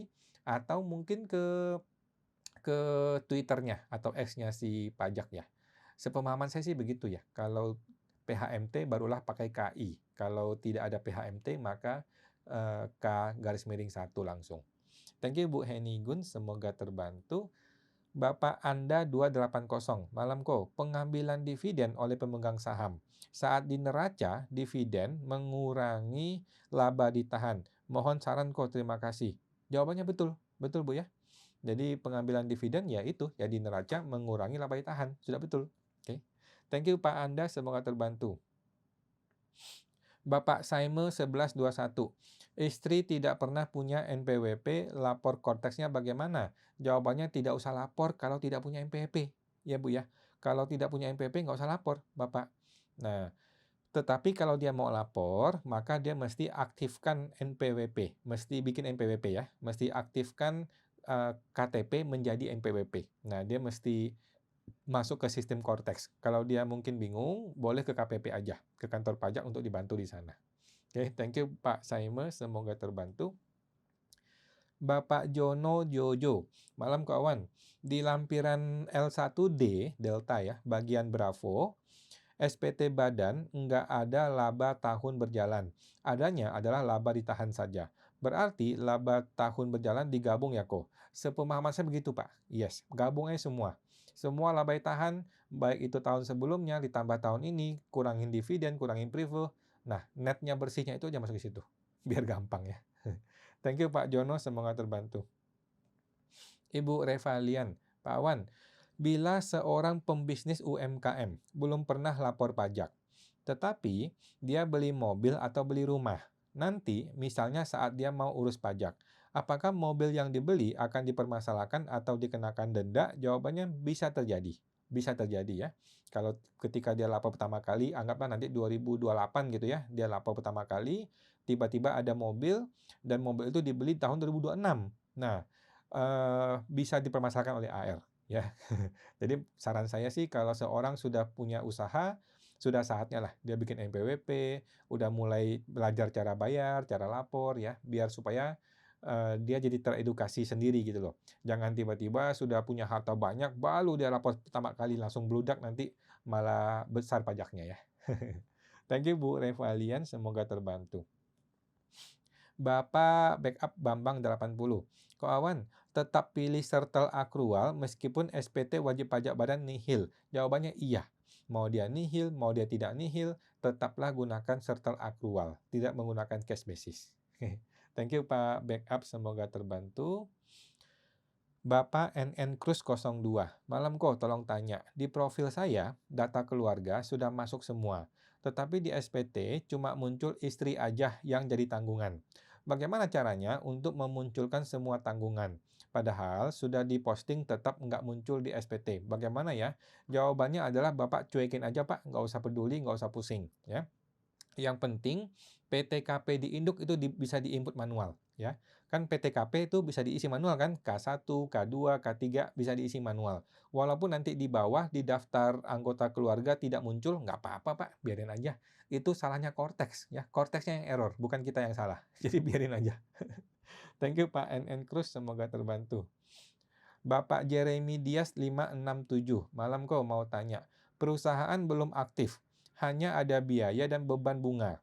atau mungkin ke Twitternya atau X-nya si pajak ya. Sepemahaman saya sih begitu ya. Kalau PHMT barulah pakai KI. Kalau tidak ada PHMT maka K_1 langsung. Thank you Bu Heni Gun, semoga terbantu. Bapak Anda 280, malam kok, pengambilan dividen oleh pemegang saham. Saat di neraca, dividen mengurangi laba ditahan. Mohon saran kok, terima kasih. Jawabannya betul, betul Bu ya. Jadi pengambilan dividen ya itu, ya di neraca mengurangi laba ditahan. Sudah betul. Oke. Thank you Pak Anda, semoga terbantu. Bapak Saime 1121. Istri tidak pernah punya NPWP, lapor korteksnya bagaimana? Jawabannya tidak usah lapor kalau tidak punya NPWP. Ya Bu ya. Kalau tidak punya NPWP nggak usah lapor, Bapak. Nah, tetapi kalau dia mau lapor, maka dia mesti aktifkan NPWP. Mesti bikin NPWP ya. Mesti aktifkan KTP menjadi NPWP. Nah, dia mesti masuk ke sistem Cortex. Kalau dia mungkin bingung, boleh ke KPP aja, ke kantor pajak untuk dibantu di sana. Oke, thank you Pak Saime, semoga terbantu. Bapak Jono Jojo, malam kawan. Di lampiran L1D, Delta ya, bagian Bravo, SPT Badan nggak ada laba tahun berjalan. Adanya adalah laba ditahan saja. Berarti laba tahun berjalan digabung ya kok. Sepemahaman saya begitu Pak. Yes, gabung aja semua. Semua laba ditahan, baik itu tahun sebelumnya ditambah tahun ini, kurangin dividen, kurangin privilege. Nah, netnya bersihnya itu aja masuk ke situ. Biar gampang ya. Thank you Pak Jono, semoga terbantu. Ibu Revalian, Pak Wan, bila seorang pembisnis UMKM belum pernah lapor pajak, tetapi dia beli mobil atau beli rumah, nanti misalnya saat dia mau urus pajak, apakah mobil yang dibeli akan dipermasalahkan atau dikenakan denda? Jawabannya bisa terjadi. Bisa terjadi ya. Kalau ketika dia lapor pertama kali, anggaplah nanti 2028 gitu ya, dia lapor pertama kali, tiba-tiba ada mobil, dan mobil itu dibeli tahun 2026. Nah, bisa dipermasalahkan oleh AR ya. Jadi saran saya sih kalau seorang sudah punya usaha, sudah saatnya lah dia bikin NPWP, udah mulai belajar cara bayar, cara lapor ya, biar supaya dia jadi teredukasi sendiri gitu loh. Jangan tiba-tiba sudah punya harta banyak, baru dia lapor pertama kali langsung bludak, nanti malah besar pajaknya ya. Thank you Bu Revalian, semoga terbantu. Bapak Backup Bambang 80. Ko Awan, tetap pilih sertel akrual meskipun SPT wajib pajak badan nihil. Jawabannya iya. Mau dia nihil, mau dia tidak nihil, tetaplah gunakan settle accrual, tidak menggunakan cash basis. Thank you Pak Backup, semoga terbantu. Bapak NN Cruz 02, malam kok tolong tanya, di profil saya data keluarga sudah masuk semua, tetapi di SPT cuma muncul istri aja yang jadi tanggungan. Bagaimana caranya untuk memunculkan semua tanggungan? Padahal sudah diposting tetap nggak muncul di SPT. Bagaimana ya? Jawabannya adalah Bapak cuekin aja Pak, nggak usah peduli, nggak usah pusing. Ya. Yang penting PTKP di induk itu bisa diinput manual ya. Kan PTKP itu bisa diisi manual kan, K1, K2, K3 bisa diisi manual. Walaupun nanti di bawah di daftar anggota keluarga tidak muncul, nggak apa-apa Pak, biarin aja. Itu salahnya Cortex ya, Cortexnya yang error, bukan kita yang salah. Jadi biarin aja. Thank you Pak NN Cruz, semoga terbantu. Bapak Jeremy Dias 567, malam kok mau tanya, perusahaan belum aktif, hanya ada biaya dan beban bunga.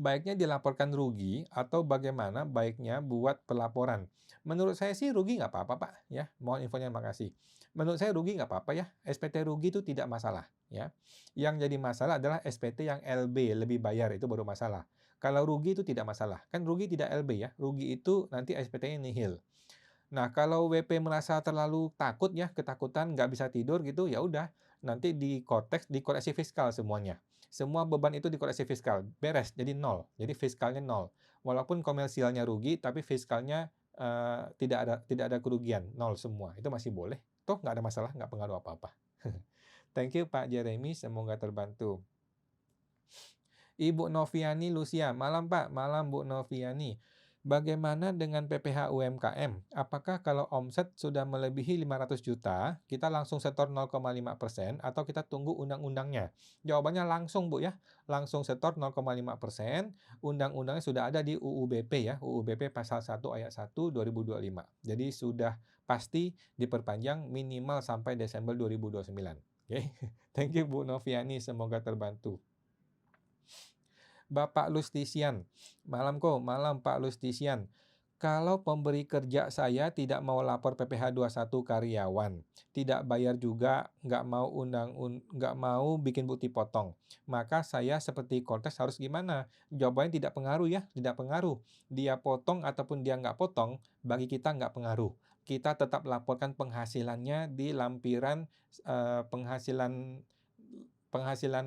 Baiknya dilaporkan rugi atau bagaimana baiknya buat pelaporan? Menurut saya sih rugi nggak apa-apa Pak, ya. Mohon infonya, makasih. Menurut saya rugi nggak apa-apa ya, SPT rugi itu tidak masalah, ya. Yang jadi masalah adalah SPT yang LB, lebih bayar, itu baru masalah. Kalau rugi itu tidak masalah, kan rugi tidak LB ya, rugi itu nanti SPT-nya nihil. Nah, kalau WP merasa terlalu takut ya, ketakutan, nggak bisa tidur gitu, ya udah, nanti dikoreksi fiskal semuanya. Semua beban itu dikoreksi fiskal, beres, jadi nol. Jadi fiskalnya nol. Walaupun komersialnya rugi, tapi fiskalnya tidak ada kerugian, nol semua. Itu masih boleh. Toh nggak ada masalah, nggak pengaruh apa-apa. Thank you Pak Jeremy, semoga terbantu. Ibu Noviani Lucia, malam Pak, malam Bu Noviani. Bagaimana dengan PPh UMKM? Apakah kalau omset sudah melebihi 500 juta, kita langsung setor 0,5% atau kita tunggu undang-undangnya? Jawabannya langsung Bu ya, langsung setor 0,5%, undang-undangnya sudah ada di UU BP ya, UU BP pasal 1 ayat 1 2025. Jadi sudah pasti diperpanjang minimal sampai Desember 2029. Oke, thank you Bu Noviani, semoga terbantu. Bapak Lustisian, malam kok, malam Pak Lustisian. Kalau pemberi kerja saya tidak mau lapor PPh 21 karyawan, tidak bayar juga, nggak mau bikin bukti potong, maka saya seperti Cortex harus gimana? Jawabannya tidak pengaruh ya, tidak pengaruh. Dia potong ataupun dia nggak potong, bagi kita nggak pengaruh. Kita tetap laporkan penghasilannya di lampiran penghasilan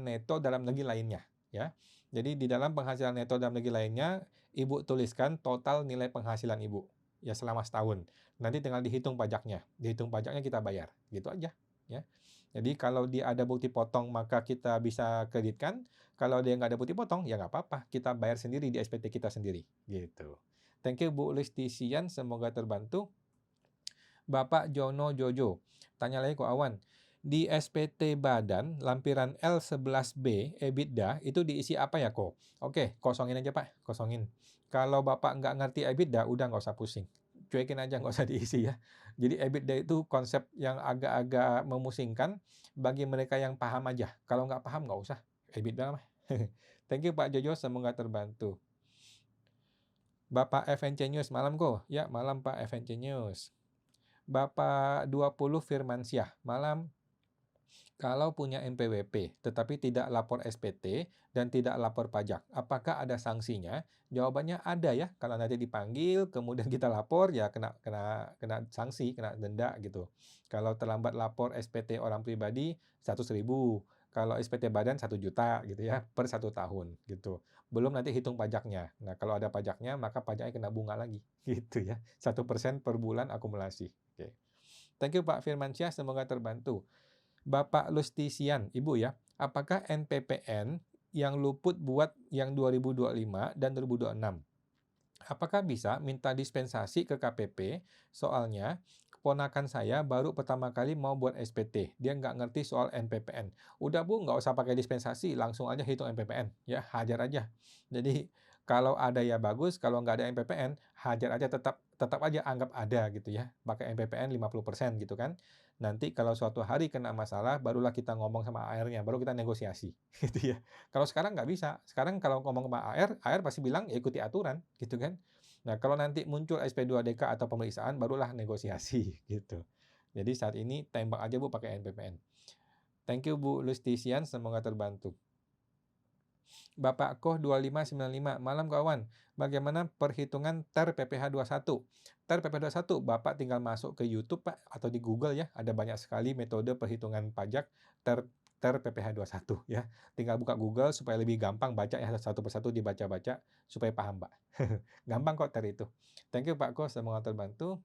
neto dalam negeri lainnya, ya. Jadi di dalam penghasilan neto dalam negeri lainnya, Ibu tuliskan total nilai penghasilan Ibu, ya selama setahun. Nanti tinggal dihitung pajaknya kita bayar, gitu aja, ya. Jadi kalau dia ada bukti potong maka kita bisa kreditkan, kalau dia nggak ada bukti potong ya nggak apa-apa, kita bayar sendiri di SPT kita sendiri, gitu. Thank you Bu Listisian, semoga terbantu. Bapak Jono Jojo, tanya lagi kok Awan. Di SPT Badan, lampiran L11B, EBITDA, itu diisi apa ya kok? Oke, kosongin aja Pak, kosongin. Kalau Bapak nggak ngerti EBITDA, udah nggak usah pusing. Cuekin aja, nggak usah diisi ya. Jadi EBITDA itu konsep yang agak-agak memusingkan bagi mereka yang paham aja. Kalau nggak paham, nggak usah. EBITDA mah. Thank you Pak Jojo, semoga terbantu. Bapak FNC News, malam kok? Ya, malam Pak FNC News. Bapak 20 Firmansyah, malam. Kalau punya NPWP tetapi tidak lapor SPT dan tidak lapor pajak, apakah ada sanksinya? Jawabannya ada ya. Kalau nanti dipanggil kemudian kita lapor ya kena sanksi, kena denda gitu. Kalau terlambat lapor SPT orang pribadi 100.000, kalau SPT badan 1 juta gitu ya per 1 tahun gitu. Belum nanti hitung pajaknya. Nah, kalau ada pajaknya maka pajaknya kena bunga lagi gitu ya. 1% per bulan akumulasi. Oke. Thank you Pak Firmansyah, semoga terbantu. Bapak Lustisian, Ibu ya, apakah NPPN yang luput buat yang 2025 dan 2026? Apakah bisa minta dispensasi ke KPP? Soalnya, keponakan saya baru pertama kali mau buat SPT. Dia nggak ngerti soal NPPN. Udah Bu, nggak usah pakai dispensasi, langsung aja hitung NPPN. Ya, hajar aja. Jadi, kalau ada ya bagus, kalau nggak ada NPPN, hajar aja, tetap aja anggap ada gitu ya. Pakai NPPN 50% gitu kan. Nanti kalau suatu hari kena masalah, barulah kita ngomong sama AR-nya, baru kita negosiasi gitu ya. Kalau sekarang nggak bisa. Sekarang kalau ngomong sama AR pasti bilang ya ikuti aturan gitu kan. Nah, kalau nanti muncul SP2DK atau pemeriksaan, barulah negosiasi gitu. Jadi saat ini tembak aja Bu pakai NPPN. Thank you Bu Lustisian, semoga terbantu. Bapak Koh 2595, malam kawan. Bagaimana perhitungan TER PPh 21? TER PPh 21, Bapak tinggal masuk ke YouTube Pak, atau di Google ya, ada banyak sekali metode perhitungan pajak TER PPh 21 ya. Tinggal buka Google supaya lebih gampang baca ya, satu persatu dibaca-baca supaya paham Pak. Gampang kok TER itu. Thank you Pak Koh, semoga terbantu.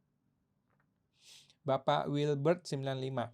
Bapak Wilbert 95.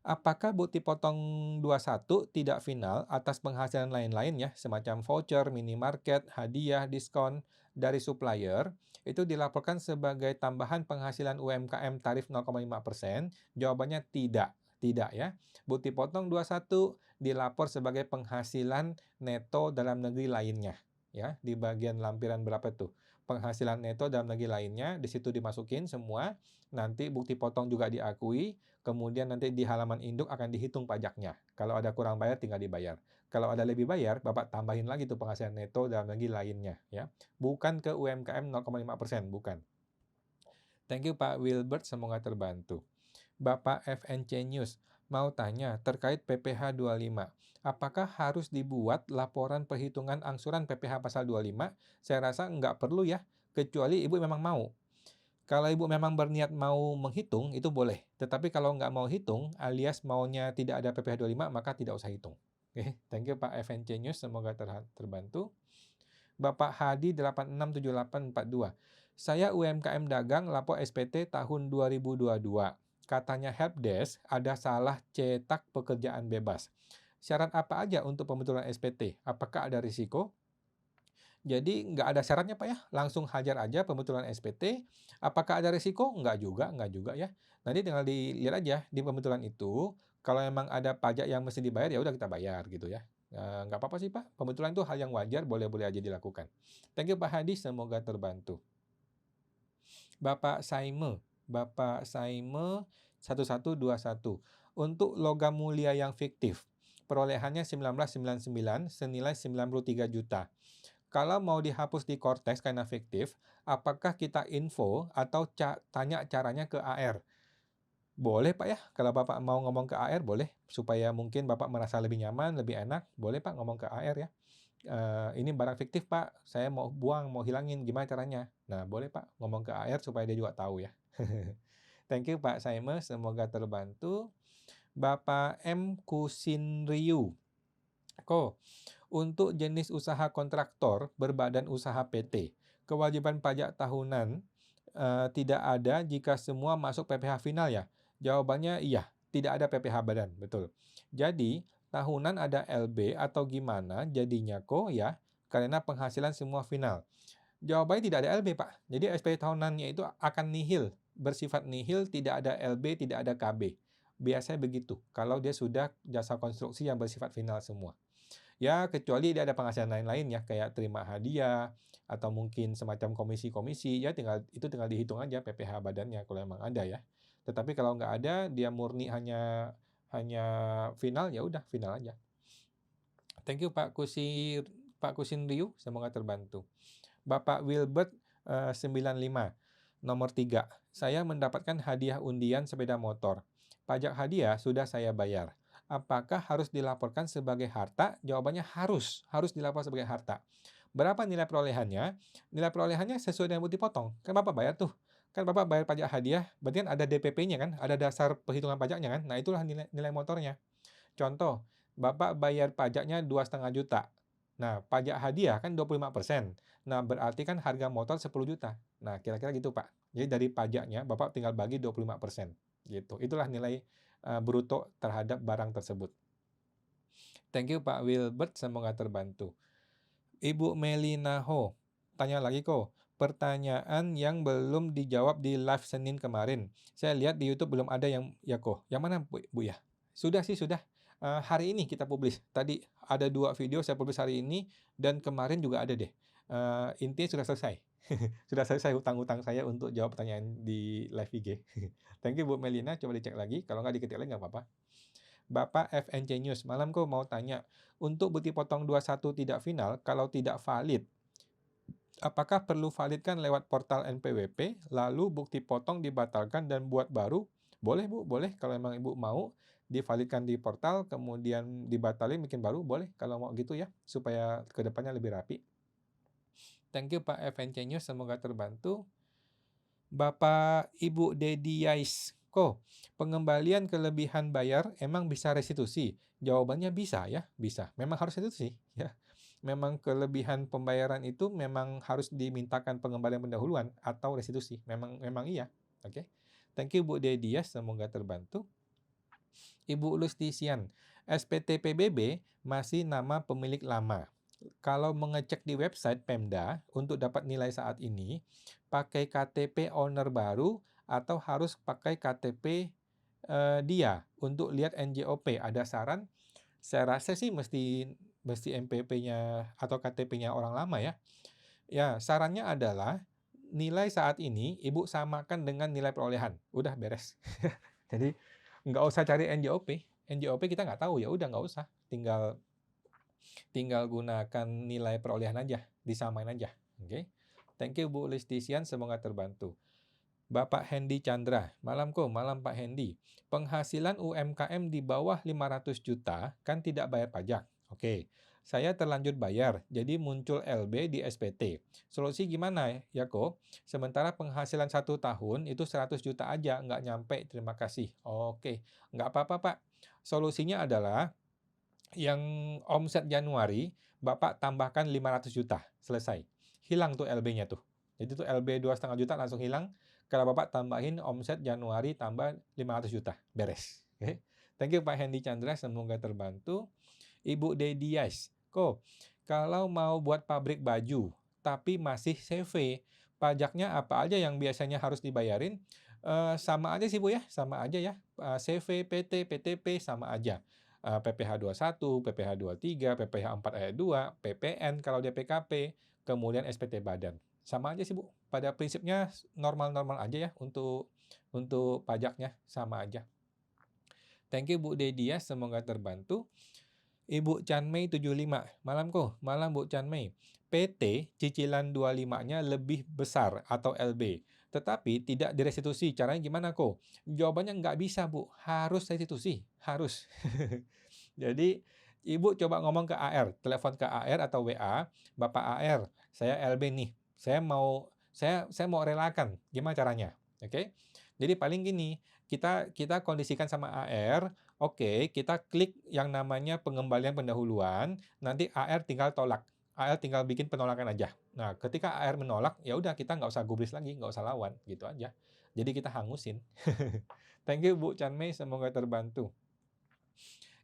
Apakah bukti potong 21 tidak final atas penghasilan lain-lain ya, semacam voucher, minimarket, hadiah, diskon dari supplier, itu dilaporkan sebagai tambahan penghasilan UMKM tarif 0,5%? Jawabannya tidak. Tidak ya. Bukti potong 21 dilapor sebagai penghasilan neto dalam negeri lainnya. Ya, di bagian lampiran berapa tuh? Penghasilan neto dalam negeri lainnya, di situ dimasukin semua, nanti bukti potong juga diakui, kemudian nanti di halaman induk akan dihitung pajaknya. Kalau ada kurang bayar tinggal dibayar. Kalau ada lebih bayar, Bapak tambahin lagi tuh penghasilan neto dalam negeri lainnya ya. Bukan ke UMKM 0,5%, bukan. Thank you Pak Wilbert, semoga terbantu. Bapak FNC News mau tanya terkait PPh 25. Apakah harus dibuat laporan perhitungan angsuran PPh pasal 25? Saya rasa nggak perlu ya, kecuali Ibu memang mau. Kalau Ibu memang berniat mau menghitung, itu boleh. Tetapi kalau nggak mau hitung, alias maunya tidak ada PPh 25, maka tidak usah hitung. Oke, thank you Pak FNC News, semoga terbantu. Bapak Hadi 867842. Saya UMKM dagang lapor SPT tahun 2022. Katanya helpdesk ada salah cetak pekerjaan bebas. Syarat apa aja untuk pembetulan SPT? Apakah ada risiko? Jadi nggak ada syaratnya Pak ya, langsung hajar aja pembetulan SPT. Apakah ada risiko? Nggak juga ya. Nanti tinggal dilihat aja di pembetulan itu, kalau memang ada pajak yang mesti dibayar ya udah kita bayar gitu ya. Nggak apa-apa sih Pak, pembetulan itu hal yang wajar, boleh-boleh aja dilakukan. Thank you Pak Hadi, semoga terbantu. Bapak Saime 1121. Untuk logam mulia yang fiktif, perolehannya 1999 senilai 93 juta. Kalau mau dihapus di Cortex karena fiktif, apakah kita info atau tanya caranya ke AR? Boleh Pak ya, kalau Bapak mau ngomong ke AR boleh, supaya mungkin Bapak merasa lebih nyaman, lebih enak, boleh Pak ngomong ke AR ya. Ini barang fiktif Pak, saya mau buang, mau hilangin, gimana caranya? Nah boleh Pak ngomong ke AR supaya dia juga tahu ya. Thank you Pak Saime, semoga terbantu. Bapak M. Kusinriu. Untuk jenis usaha kontraktor berbadan usaha PT, kewajiban pajak tahunan tidak ada jika semua masuk PPh final ya? Jawabannya iya, tidak ada PPh badan, betul. Jadi, tahunan ada LB atau gimana jadinya ya? Karena penghasilan semua final. Jawabannya tidak ada LB, Pak. Jadi SPT tahunannya itu akan nihil, bersifat nihil, tidak ada LB, tidak ada KB. Biasanya begitu, kalau dia sudah jasa konstruksi yang bersifat final semua. Ya, kecuali dia ada penghasilan lain-lain ya, kayak terima hadiah atau mungkin semacam komisi-komisi, ya tinggal dihitung aja PPh badannya kalau memang ada ya. Tetapi kalau nggak ada, dia murni hanya hanya final, ya udah final aja. Thank you Pak Kusin Ryu, semoga terbantu. Bapak Wilbert 95, nomor 3. Saya mendapatkan hadiah undian sepeda motor. Pajak hadiah sudah saya bayar. Apakah harus dilaporkan sebagai harta? Jawabannya harus dilapor sebagai harta. Berapa nilai perolehannya? Nilai perolehannya sesuai dengan bukti potong. Kan Bapak bayar tuh. Kan Bapak bayar pajak hadiah, berarti kan ada DPP-nya kan, ada dasar perhitungan pajaknya kan. Nah, itulah nilai motornya. Contoh, Bapak bayar pajaknya 2,5 juta. Nah, pajak hadiah kan 25%. Nah, berarti kan harga motor 10 juta. Nah, kira-kira gitu, Pak. Jadi dari pajaknya Bapak tinggal bagi 25%. Gitu. Itulah nilai bruto terhadap barang tersebut. Thank you Pak Wilbert, semoga terbantu. Ibu Melina Ho, tanya lagi pertanyaan yang belum dijawab di live Senin kemarin. Saya lihat di YouTube belum ada yang ya Yang mana Bu ya? Sudah sih, sudah. Hari ini kita publish. Tadi ada 2 video saya publish hari ini dan kemarin juga ada deh. Intinya sudah selesai. Sudah selesai hutang-hutang saya untuk jawab pertanyaan di live IG. Thank you Bu Melina, coba dicek lagi. Kalau nggak diketik lagi nggak apa-apa. Bapak FNC News, malam mau tanya, untuk bukti potong 21 tidak final, kalau tidak valid, apakah perlu validkan lewat portal NPWP, lalu bukti potong dibatalkan dan buat baru? Boleh Bu, boleh kalau memang Ibu mau. divalidkan di portal, kemudian dibatalin bikin baru, boleh kalau mau gitu ya, supaya ke depannya lebih rapi. Thank you Pak FNC News, semoga terbantu. Bapak Ibu Dedi Yaisko, pengembalian kelebihan bayar emang bisa restitusi? Jawabannya bisa ya, bisa. Memang harus restitusi ya. Memang kelebihan pembayaran itu memang harus dimintakan pengembalian pendahuluan atau restitusi. Memang iya. Oke. Thank you Bu Dedi ya, semoga terbantu. Ibu Lustisian, SPT PBB masih nama pemilik lama. Kalau mengecek di website Pemda untuk dapat nilai saat ini, pakai KTP owner baru atau harus pakai KTP dia untuk lihat NJOP. Ada saran? Saya rasa sih mesti MPP-nya atau KTP-nya orang lama ya. Ya, sarannya adalah nilai saat ini Ibu samakan dengan nilai perolehan. Udah beres. Jadi nggak usah cari NJOP. NJOP kita nggak tahu, ya udah nggak usah. Tinggal gunakan nilai perolehan aja, disamain aja. Oke. Thank you Bu Listisian, semoga terbantu. Bapak Hendy Chandra, malam Pak Hendy. Penghasilan UMKM di bawah 500 juta kan tidak bayar pajak. Oke. Saya terlanjur bayar, jadi muncul LB di SPT. Solusi gimana ya Ko? Sementara penghasilan 1 tahun itu 100 juta aja, nggak nyampe, terima kasih. Oke, nggak apa-apa Pak. Solusinya adalah yang omset Januari, Bapak tambahkan 500 juta, selesai. Hilang tuh LB-nya tuh. Jadi tuh LB 2,5 juta langsung hilang, kalau Bapak tambahin omset Januari tambah 500 juta, beres. Oke. Thank you Pak Hendy Chandra, semoga terbantu. Ibu Dedias, kalau mau buat pabrik baju, tapi masih CV, pajaknya apa aja yang biasanya harus dibayarin? Sama aja sih Bu ya, sama aja ya. CV, PT, PTP, sama aja. PPh 21, PPh 23, PPh 4 ayat 2, PPN kalau dia PKP, kemudian SPT Badan. Sama aja sih Bu, pada prinsipnya normal-normal aja ya untuk pajaknya, sama aja. Thank you Bu Dedi ya, semoga terbantu. Ibu Chanmei 75, malam Bu Chanmei. PT cicilan 25-nya lebih besar atau LB, tetapi tidak direstitusi. Caranya gimana kok? Jawabannya nggak bisa Bu, harus restitusi, harus. Jadi Ibu coba ngomong ke AR, telepon ke AR atau WA, Bapak AR, saya LB nih, saya mau relakan, gimana caranya? Oke? Jadi paling gini, kita kondisikan sama AR, oke, kita klik yang namanya pengembalian pendahuluan, nanti AR tinggal tolak. AR tinggal bikin penolakan aja. Nah, ketika AR menolak, ya udah kita nggak usah gubris lagi, nggak usah lawan, gitu aja. Jadi kita hangusin. Thank you Bu Chanmei, semoga terbantu.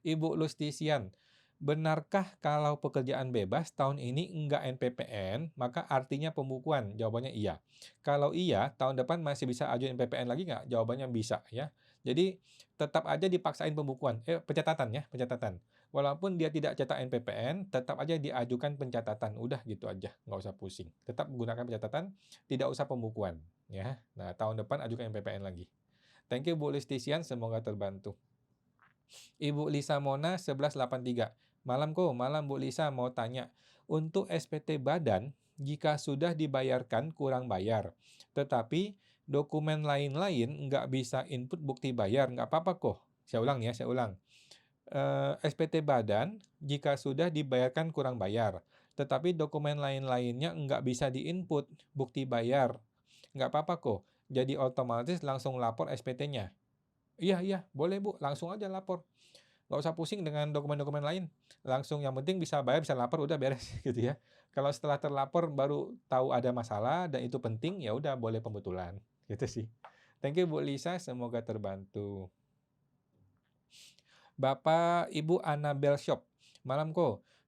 Ibu Lustisian, benarkah kalau pekerjaan bebas tahun ini enggak NPPN, maka artinya pembukuan? Jawabannya iya. Kalau iya, tahun depan masih bisa ajuin NPPN lagi nggak? Jawabannya bisa ya. Jadi tetap aja dipaksain pembukuan, pencatatan ya, pencatatan. Walaupun dia tidak cetak NPPN, tetap aja diajukan pencatatan. Udah gitu aja, nggak usah pusing. Tetap gunakan pencatatan, tidak usah pembukuan. Ya. Nah, tahun depan ajukan NPPN lagi. Thank you Bu Listisian, semoga terbantu. Ibu Lisa Mona 1183. Malam Bu Lisa mau tanya. Untuk SPT Badan, jika sudah dibayarkan kurang bayar, tetapi dokumen lain-lain nggak bisa input bukti bayar, nggak apa-apa kok. Saya ulang ya, saya ulang. SPT Badan, jika sudah dibayarkan kurang bayar, tetapi dokumen lain-lainnya nggak bisa diinput bukti bayar, nggak apa-apa kok. Jadi otomatis langsung lapor SPT-nya. Iya, boleh Bu, langsung aja lapor. Nggak usah pusing dengan dokumen-dokumen lain. Langsung yang penting bisa bayar, bisa lapor, udah beres gitu ya. Kalau setelah terlapor baru tahu ada masalah dan itu penting, ya udah boleh pembetulan. Gitu sih. Thank you Bu Lisa, semoga terbantu. Bapak Ibu Annabel Shop, malam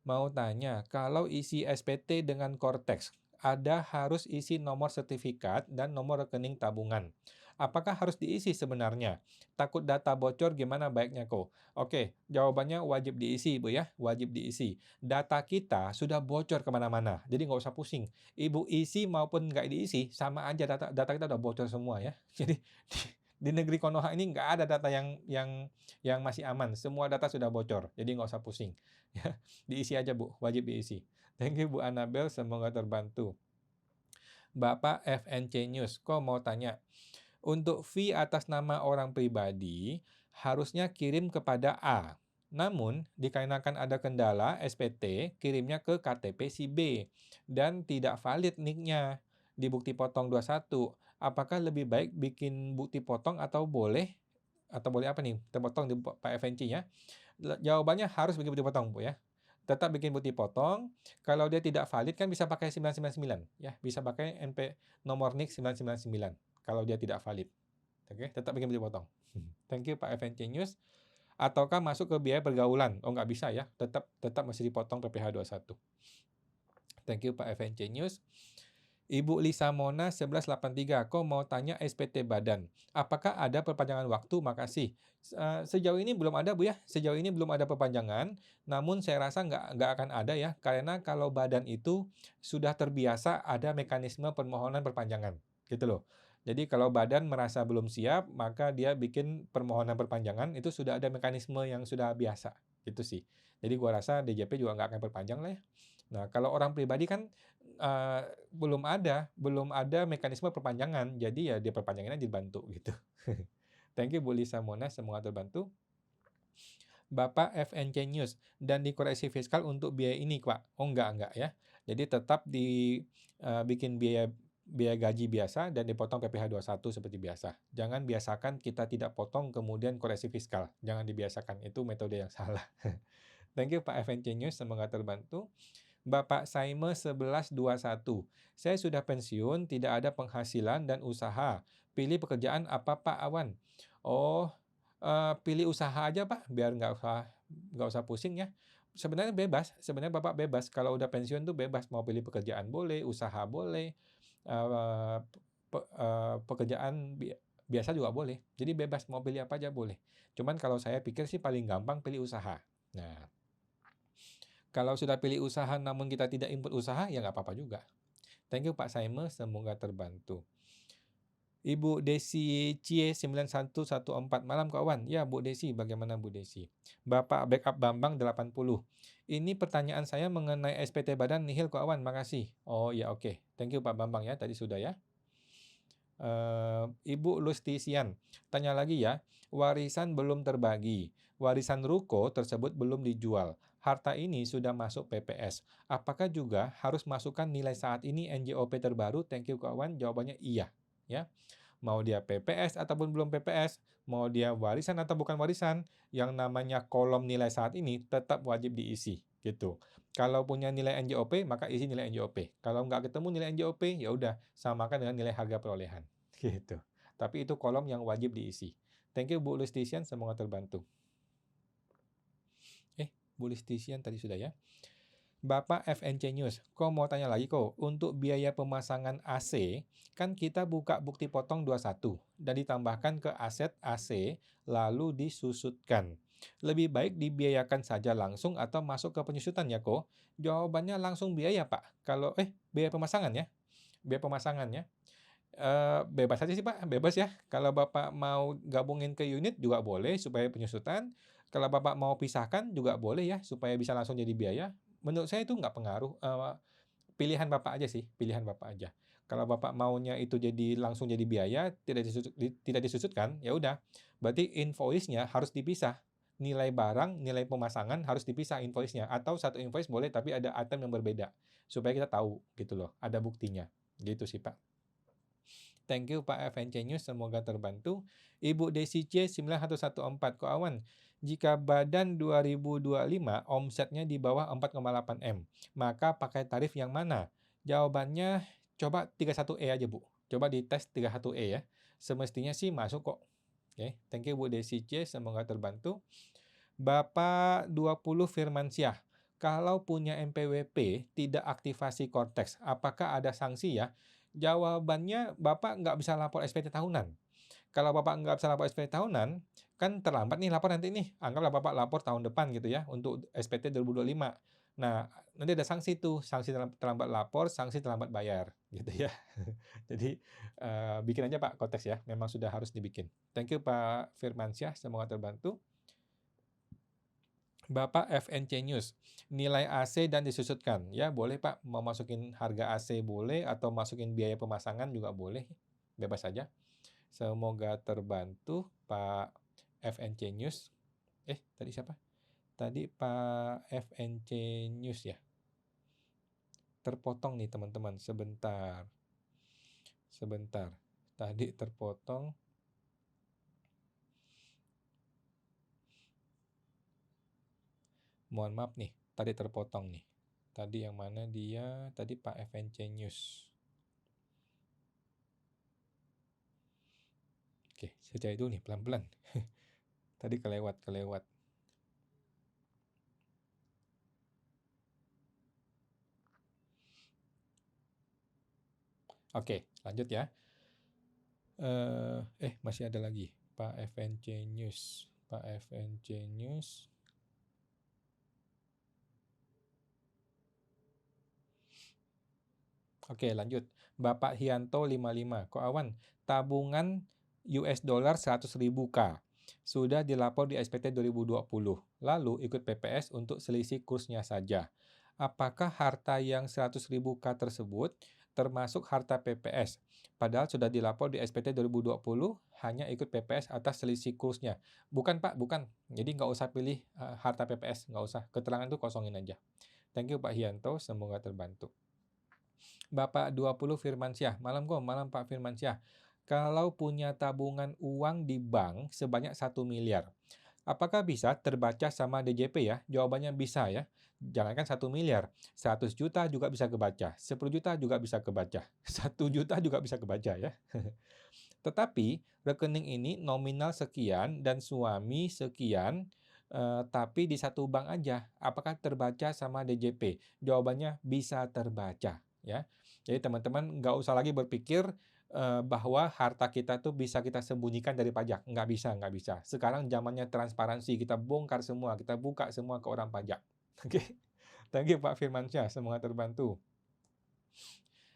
mau tanya, kalau isi SPT dengan Cortex, ada harus isi nomor sertifikat dan nomor rekening tabungan. Apakah harus diisi sebenarnya? Takut data bocor gimana baiknya Oke, jawabannya wajib diisi Bu ya, wajib diisi. Data kita sudah bocor kemana-mana, jadi nggak usah pusing. Ibu isi maupun nggak diisi, sama aja data kita udah bocor semua ya. Jadi di negeri Konoha ini nggak ada data yang masih aman, semua data sudah bocor, jadi nggak usah pusing. Ya, diisi aja Bu, wajib diisi. Thank you Bu Annabel, semoga terbantu. Bapak FNC News, mau tanya, untuk fee atas nama orang pribadi, harusnya kirim kepada A. Namun, dikarenakan ada kendala SPT, kirimnya ke KTP si B dan tidak valid NIK-nya di bukti potong 21. Apakah lebih baik bikin bukti potong atau boleh apa nih? Terpotong di Pak FNC ya. Jawabannya harus bikin bukti potong, Bu ya. Tetap bikin bukti potong. Kalau dia tidak valid kan bisa pakai 999 ya, bisa pakai nomor NIK 999 kalau dia tidak valid. Oke, tetap bikin bukti potong. Thank you Pak FNC News. Ataukah masuk ke biaya pergaulan? Oh, nggak bisa ya, tetap masih dipotong PPh 21. Thank you Pak FNC News. Ibu Lisa Mona 1183, kok mau tanya SPT badan. Apakah ada perpanjangan waktu? Makasih. Sejauh ini belum ada, Bu ya. Sejauh ini belum ada perpanjangan. Namun saya rasa nggak akan ada ya. Karena kalau badan itu sudah terbiasa ada mekanisme permohonan perpanjangan. Gitu loh. Jadi kalau badan merasa belum siap, maka dia bikin permohonan perpanjangan. Itu sudah ada mekanisme yang sudah biasa. Gitu sih. Jadi gua rasa DJP juga nggak akan perpanjang lah ya. Nah, kalau orang pribadi kan belum ada mekanisme perpanjangan, jadi ya dia perpanjangin aja dibantu gitu. Thank you Bu Lisa Mona, semoga terbantu. Bapak FNC News, dan dikoreksi fiskal untuk biaya ini, Pak? Oh enggak ya. Jadi tetap bikin biaya gaji biasa dan dipotong PPh 21 seperti biasa. Jangan biasakan kita tidak potong kemudian koreksi fiskal. Jangan dibiasakan, itu metode yang salah. Thank you Pak FNC News, semoga terbantu. Bapak Saime 1121. Saya sudah pensiun, tidak ada penghasilan dan usaha. Pilih pekerjaan apa Pak Awan? Oh, pilih usaha aja Pak, biar nggak usah pusing ya. Sebenarnya bebas, sebenarnya Bapak bebas. Kalau udah pensiun tuh bebas, mau pilih pekerjaan boleh, usaha boleh, pekerjaan biasa juga boleh. Jadi bebas, mau pilih apa aja boleh. Cuman kalau saya pikir sih paling gampang pilih usaha. Nah, kalau sudah pilih usaha namun kita tidak input usaha, ya nggak apa-apa juga. Thank you Pak Saime, semoga terbantu. Ibu Desi Cie 9114, malam kawan. Ya Bu Desi, bagaimana Bu Desi? Bapak Backup Bambang 80. Ini pertanyaan saya mengenai SPT badan nihil kawan, makasih. Oh ya oke. Thank you Pak Bambang ya, tadi sudah ya. Ibu Lustisian, tanya lagi ya, warisan belum terbagi, warisan ruko tersebut belum dijual, harta ini sudah masuk PPS, apakah juga harus masukkan nilai saat ini NJOP terbaru? Thank you kawan, jawabannya iya. Ya, mau dia PPS ataupun belum PPS, mau dia warisan atau bukan warisan, yang namanya kolom nilai saat ini tetap wajib diisi, gitu. Kalau punya nilai NJOP, maka isi nilai NJOP. Kalau nggak ketemu nilai NJOP, ya udah samakan dengan nilai harga perolehan, gitu. Tapi itu kolom yang wajib diisi. Thank you Bu Lustisian, semoga terbantu. Bu Lustisian tadi sudah ya. Bapak FNC News, kok mau tanya lagi kok, untuk biaya pemasangan AC, kan kita buka bukti potong 21 dan ditambahkan ke aset AC, lalu disusutkan. Lebih baik dibiayakan saja langsung atau masuk ke penyusutan ya kok? Jawabannya langsung biaya Pak. Biaya pemasangan ya. Biaya pemasangan ya. Bebas aja sih Pak, bebas ya. Kalau Bapak mau gabungin ke unit juga boleh supaya penyusutan. Kalau Bapak mau pisahkan juga boleh ya supaya bisa langsung jadi biaya. Menurut saya itu nggak pengaruh, pilihan Bapak aja sih, pilihan Bapak aja. Kalau Bapak maunya itu jadi langsung jadi biaya, tidak disusutkan, ya udah, berarti invoice-nya harus dipisah. Nilai barang, nilai pemasangan harus dipisah invoice-nya, atau satu invoice boleh tapi ada item yang berbeda, supaya kita tahu gitu loh, ada buktinya. Gitu sih Pak. Thank you Pak FNC News, semoga terbantu. Ibu Desi C 9114, Ko Awan, jika badan 2025 omsetnya di bawah 4,8 M, maka pakai tarif yang mana? Jawabannya coba 31E aja Bu. Coba dites 31E ya. Semestinya sih masuk kok. Oke, thank you Bu Desi C, semoga terbantu. Bapak 20 Firmansyah, kalau punya MPWP tidak aktivasi Cortex, apakah ada sanksi ya? Jawabannya Bapak nggak bisa lapor SPT tahunan. Kalau Bapak nggak bisa lapor SPT tahunan, kan terlambat nih lapor nanti nih. Anggaplah Bapak lapor tahun depan gitu ya, untuk SPT 2025. Nah, nanti ada sanksi tuh, sanksi terlambat lapor, sanksi terlambat bayar, gitu ya. Jadi, bikin aja Pak Cortex ya, memang sudah harus dibikin. Thank you Pak Firmansyah, semoga terbantu. Bapak FNC News, nilai AC dan disusutkan. Ya boleh Pak, mau masukin harga AC boleh, atau masukin biaya pemasangan juga boleh, bebas saja. Semoga terbantu Pak FNC News. Tadi siapa? Tadi Pak FNC News ya. Terpotong nih teman-teman, sebentar. Tadi terpotong. Mohon maaf nih, tadi terpotong nih. Tadi yang mana dia? Tadi Pak FNC News. Oke, saya cari dulu nih pelan-pelan. Tadi kelewat. Oke, lanjut ya. Masih ada lagi. Pak FNC News. Oke, lanjut. Bapak Hianto 55. Ko Awan, tabungan US dollar 100.000 K. Sudah dilapor di SPT 2020. Lalu ikut PPS untuk selisih kursnya saja. Apakah harta yang 100.000 K tersebut termasuk harta PPS? Padahal sudah dilapor di SPT 2020, hanya ikut PPS atas selisih kursnya. Bukan Pak, bukan. Jadi nggak usah pilih harta PPS, nggak usah. Keterangan itu kosongin aja. Thank you Pak Hianto, semoga terbantu. Bapak 20 Firmansyah. Malam Pak Firmansyah. Kalau punya tabungan uang di bank sebanyak 1 miliar, apakah bisa terbaca sama DJP ya? Jawabannya bisa ya. Jangankan 1 miliar, 100 juta juga bisa kebaca, 10 juta juga bisa kebaca, 1 juta juga bisa kebaca ya. Tetapi rekening ini nominal sekian dan suami sekian, tapi di satu bank aja. Apakah terbaca sama DJP? Jawabannya bisa terbaca ya. Jadi teman-teman nggak usah lagi berpikir bahwa harta kita tuh bisa kita sembunyikan dari pajak. Nggak bisa. Sekarang zamannya transparansi, kita bongkar semua, kita buka semua ke orang pajak. Oke, thank you Pak Firmansyah, semoga terbantu.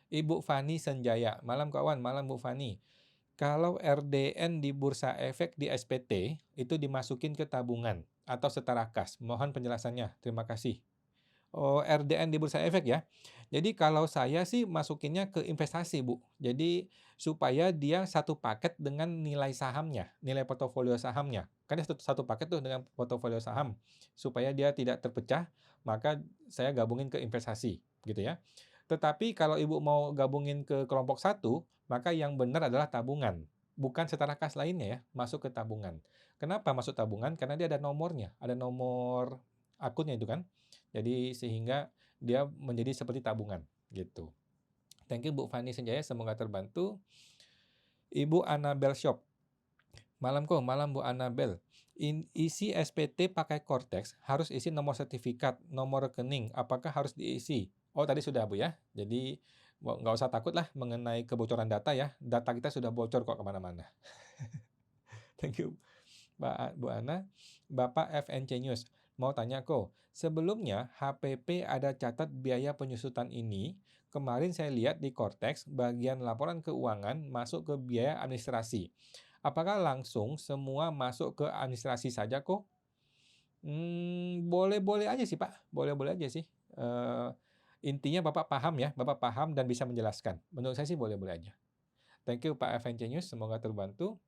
Ibu Fani Senjaya, malam kawan, malam Bu Fani. Kalau RDN di Bursa Efek di SPT, itu dimasukin ke tabungan atau setara kas. Mohon penjelasannya, terima kasih. Oh, RDN di Bursa Efek ya. Jadi kalau saya sih masukinnya ke investasi, Bu. Jadi supaya dia satu paket dengan nilai sahamnya, nilai portofolio sahamnya. Kan dia satu paket tuh dengan portofolio saham. Supaya dia tidak terpecah, maka saya gabungin ke investasi, gitu ya. Tetapi kalau Ibu mau gabungin ke kelompok satu, maka yang benar adalah tabungan. Bukan setara kas lainnya ya, masuk ke tabungan. Kenapa masuk tabungan? Karena dia ada nomornya, ada nomor akunnya itu kan. Jadi sehingga dia menjadi seperti tabungan gitu. Thank you Bu Fani Senjaya, semoga terbantu. Ibu Annabel Shop. Malam Bu Annabel. Isi SPT pakai Cortex, harus isi nomor sertifikat, nomor rekening. Apakah harus diisi? Oh, tadi sudah Bu ya. Jadi nggak usah takut lah mengenai kebocoran data ya. Data kita sudah bocor kok kemana-mana. Thank you Bu Ana. Bapak FNC News. Mau tanya kok, sebelumnya HPP ada catat biaya penyusutan ini. Kemarin saya lihat di Cortex, bagian laporan keuangan masuk ke biaya administrasi. Apakah langsung semua masuk ke administrasi saja kok? Boleh-boleh aja sih Pak, boleh-boleh aja sih. Intinya Bapak paham ya, Bapak paham dan bisa menjelaskan. Menurut saya sih boleh-boleh aja. Thank you Pak FNC News, semoga terbantu.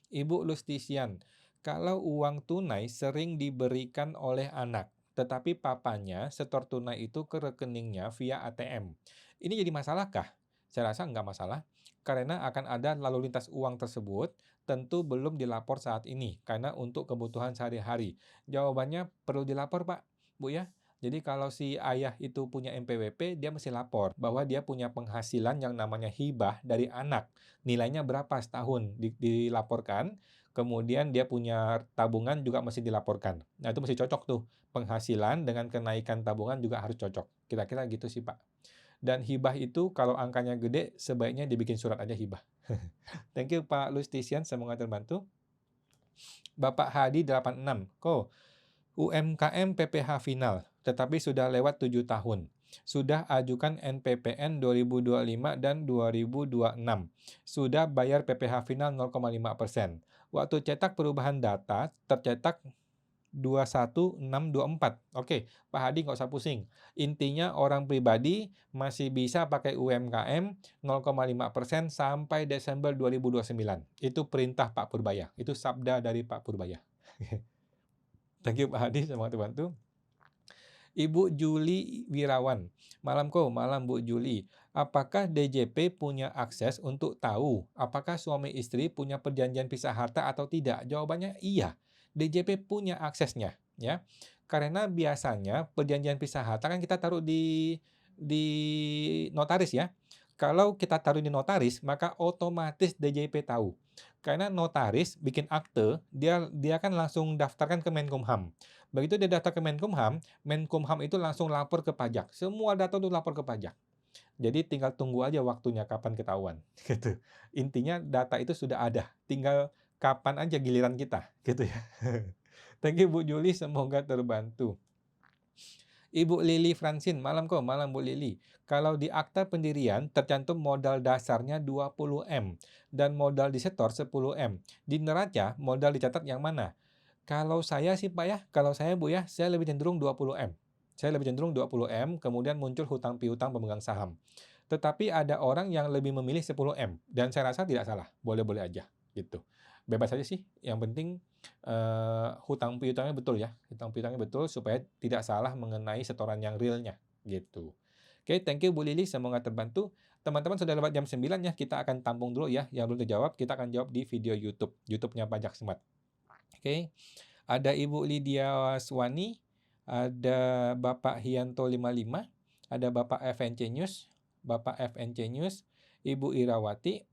Ibu Lustisian, kalau uang tunai sering diberikan oleh anak, tetapi papanya setor tunai itu ke rekeningnya via ATM. Ini jadi masalahkah? Saya rasa nggak masalah, karena akan ada lalu lintas uang tersebut, tentu belum dilapor saat ini, karena untuk kebutuhan sehari-hari. Jawabannya perlu dilapor Pak, Bu ya. Jadi kalau si ayah itu punya NPWP, dia mesti lapor bahwa dia punya penghasilan yang namanya hibah dari anak. Nilainya berapa setahun dilaporkan, kemudian dia punya tabungan juga mesti dilaporkan. Nah, itu mesti cocok tuh. Penghasilan dengan kenaikan tabungan juga harus cocok. Kira-kira gitu sih, Pak. Dan hibah itu kalau angkanya gede, sebaiknya dibikin surat aja hibah. Thank you, Pak Lustisian. Semoga terbantu. Bapak Hadi 86. Ko, UMKM PPH final, tetapi sudah lewat 7 tahun. Sudah ajukan NPPN 2025 dan 2026. Sudah bayar PPH final 0,5%. Waktu cetak perubahan data, tercetak 21624. Oke, Pak Hadi nggak usah pusing. Intinya orang pribadi masih bisa pakai UMKM 0,5% sampai Desember 2029. Itu perintah Pak Purbaya. Itu sabda dari Pak Purbaya. Thank you Pak Hadi, semoga terbantu. Ibu Juli Wirawan. Malam malam Bu Juli. Apakah DJP punya akses untuk tahu apakah suami istri punya perjanjian pisah harta atau tidak? Jawabannya iya. DJP punya aksesnya, ya. Karena biasanya perjanjian pisah harta kan kita taruh di notaris ya. Kalau kita taruh di notaris, maka otomatis DJP tahu. Karena notaris bikin akte, dia kan langsung daftarkan ke Menkumham. Begitu dia daftar ke Menkumham itu langsung lapor ke pajak. Semua data itu lapor ke pajak. Jadi tinggal tunggu aja waktunya kapan ketahuan, gitu. Intinya data itu sudah ada, tinggal kapan aja giliran kita, gitu ya. Thank you Bu Juli, semoga terbantu. Ibu Lili Francine, malam Bu Lili. Kalau di akta pendirian tercantum modal dasarnya 20M dan modal disetor 10M. Di neraca modal dicatat yang mana? Kalau saya sih Pak ya, kalau saya Bu ya, saya lebih cenderung 20M. Saya lebih cenderung 20M, kemudian muncul hutang piutang pemegang saham. Tetapi ada orang yang lebih memilih 10M, dan saya rasa tidak salah, boleh-boleh aja, gitu. Bebas aja sih, yang penting hutang piutangnya betul ya, hutang piutangnya betul supaya tidak salah mengenai setoran yang realnya, gitu. Oke, thank you Bu Lili, semoga terbantu. Teman-teman sudah lewat jam 9 ya, kita akan tampung dulu ya, yang belum terjawab, kita akan jawab di video YouTube, YouTube-nya Pajak Smart. Oke, ada Ibu Lydia Swani, ada Bapak Hianto 55, ada Bapak FNC News, Ibu Irawati,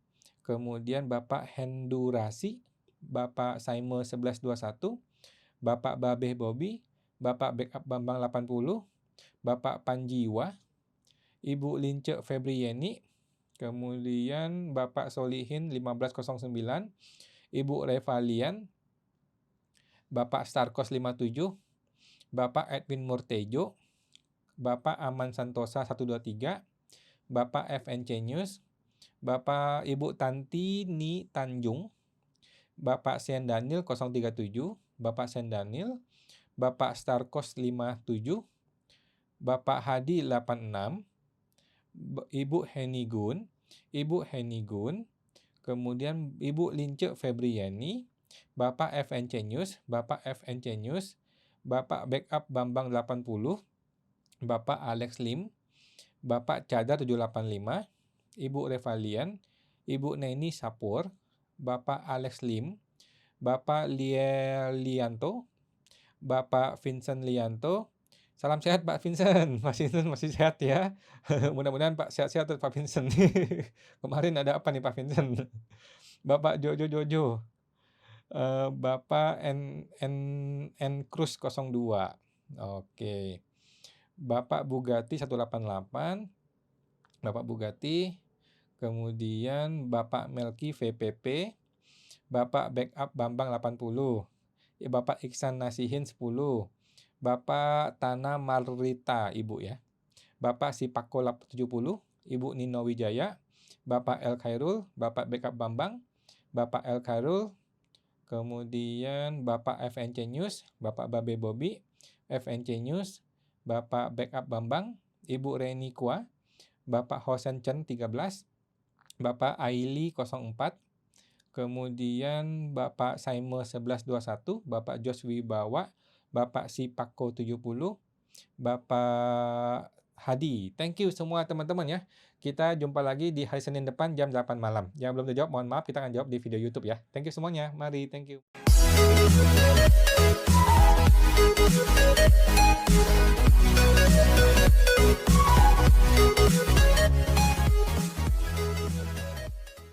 kemudian Bapak Hendurasi, Bapak Saime 1121, Bapak Babeh Bobi, Bapak Backup Bambang 80, Bapak Panjiwa, Ibu Lince Febrieni, kemudian Bapak Solihin 1509, Ibu Revalian, Bapak Starkos 57, Bapak Edwin Murtejo, Bapak Aman Santosa 123, Bapak FNC News, Bapak Ibu Tanti Ni Tanjung, Bapak Sen Daniel 037, Bapak Sen Daniel, Bapak Starkos 57, Bapak Hadi 86, Ibu Heni Gun, kemudian Ibu Lince Febriani, Bapak FNC News, Bapak Backup Bambang 80, Bapak Alex Lim, Bapak Cadar 785, Ibu Revalian, Ibu Neni Sapur, Bapak Alex Lim, Bapak Lianto, Bapak Vincent Lianto. Salam sehat Pak Vincent. Pak Vincent masih sehat ya. Mudah-mudahan Pak sehat-sehat Pak Vincent. Kemarin ada apa nih Pak Vincent? Bapak Jojo. Bapak N Cruz 02. Oke. Bapak Bugatti 188. Bapak Bugatti. Kemudian Bapak Melki VPP. Bapak Backup Bambang 80. Bapak Iksan Nasihin 10. Bapak Tana Marrita Ibu ya. Bapak Sipako 70. Ibu Nino Wijaya. Bapak El Khairul. Bapak Backup Bambang. Bapak El Khairul. Kemudian Bapak FNC News, Bapak Babe Bobi, FNC News, Bapak Backup Bambang, Ibu Reni Kua, Bapak Hosen Chen 13, Bapak Aili 04, kemudian Bapak Saime 1121, Bapak Jos Wibawa, Bapak Sipako 70, Bapak Hadi. Thank you semua teman-teman ya. Kita jumpa lagi di hari Senin depan jam 8 malam. Yang belum terjawab, mohon maaf, kita akan jawab di video YouTube ya. Thank you semuanya. Mari, thank you.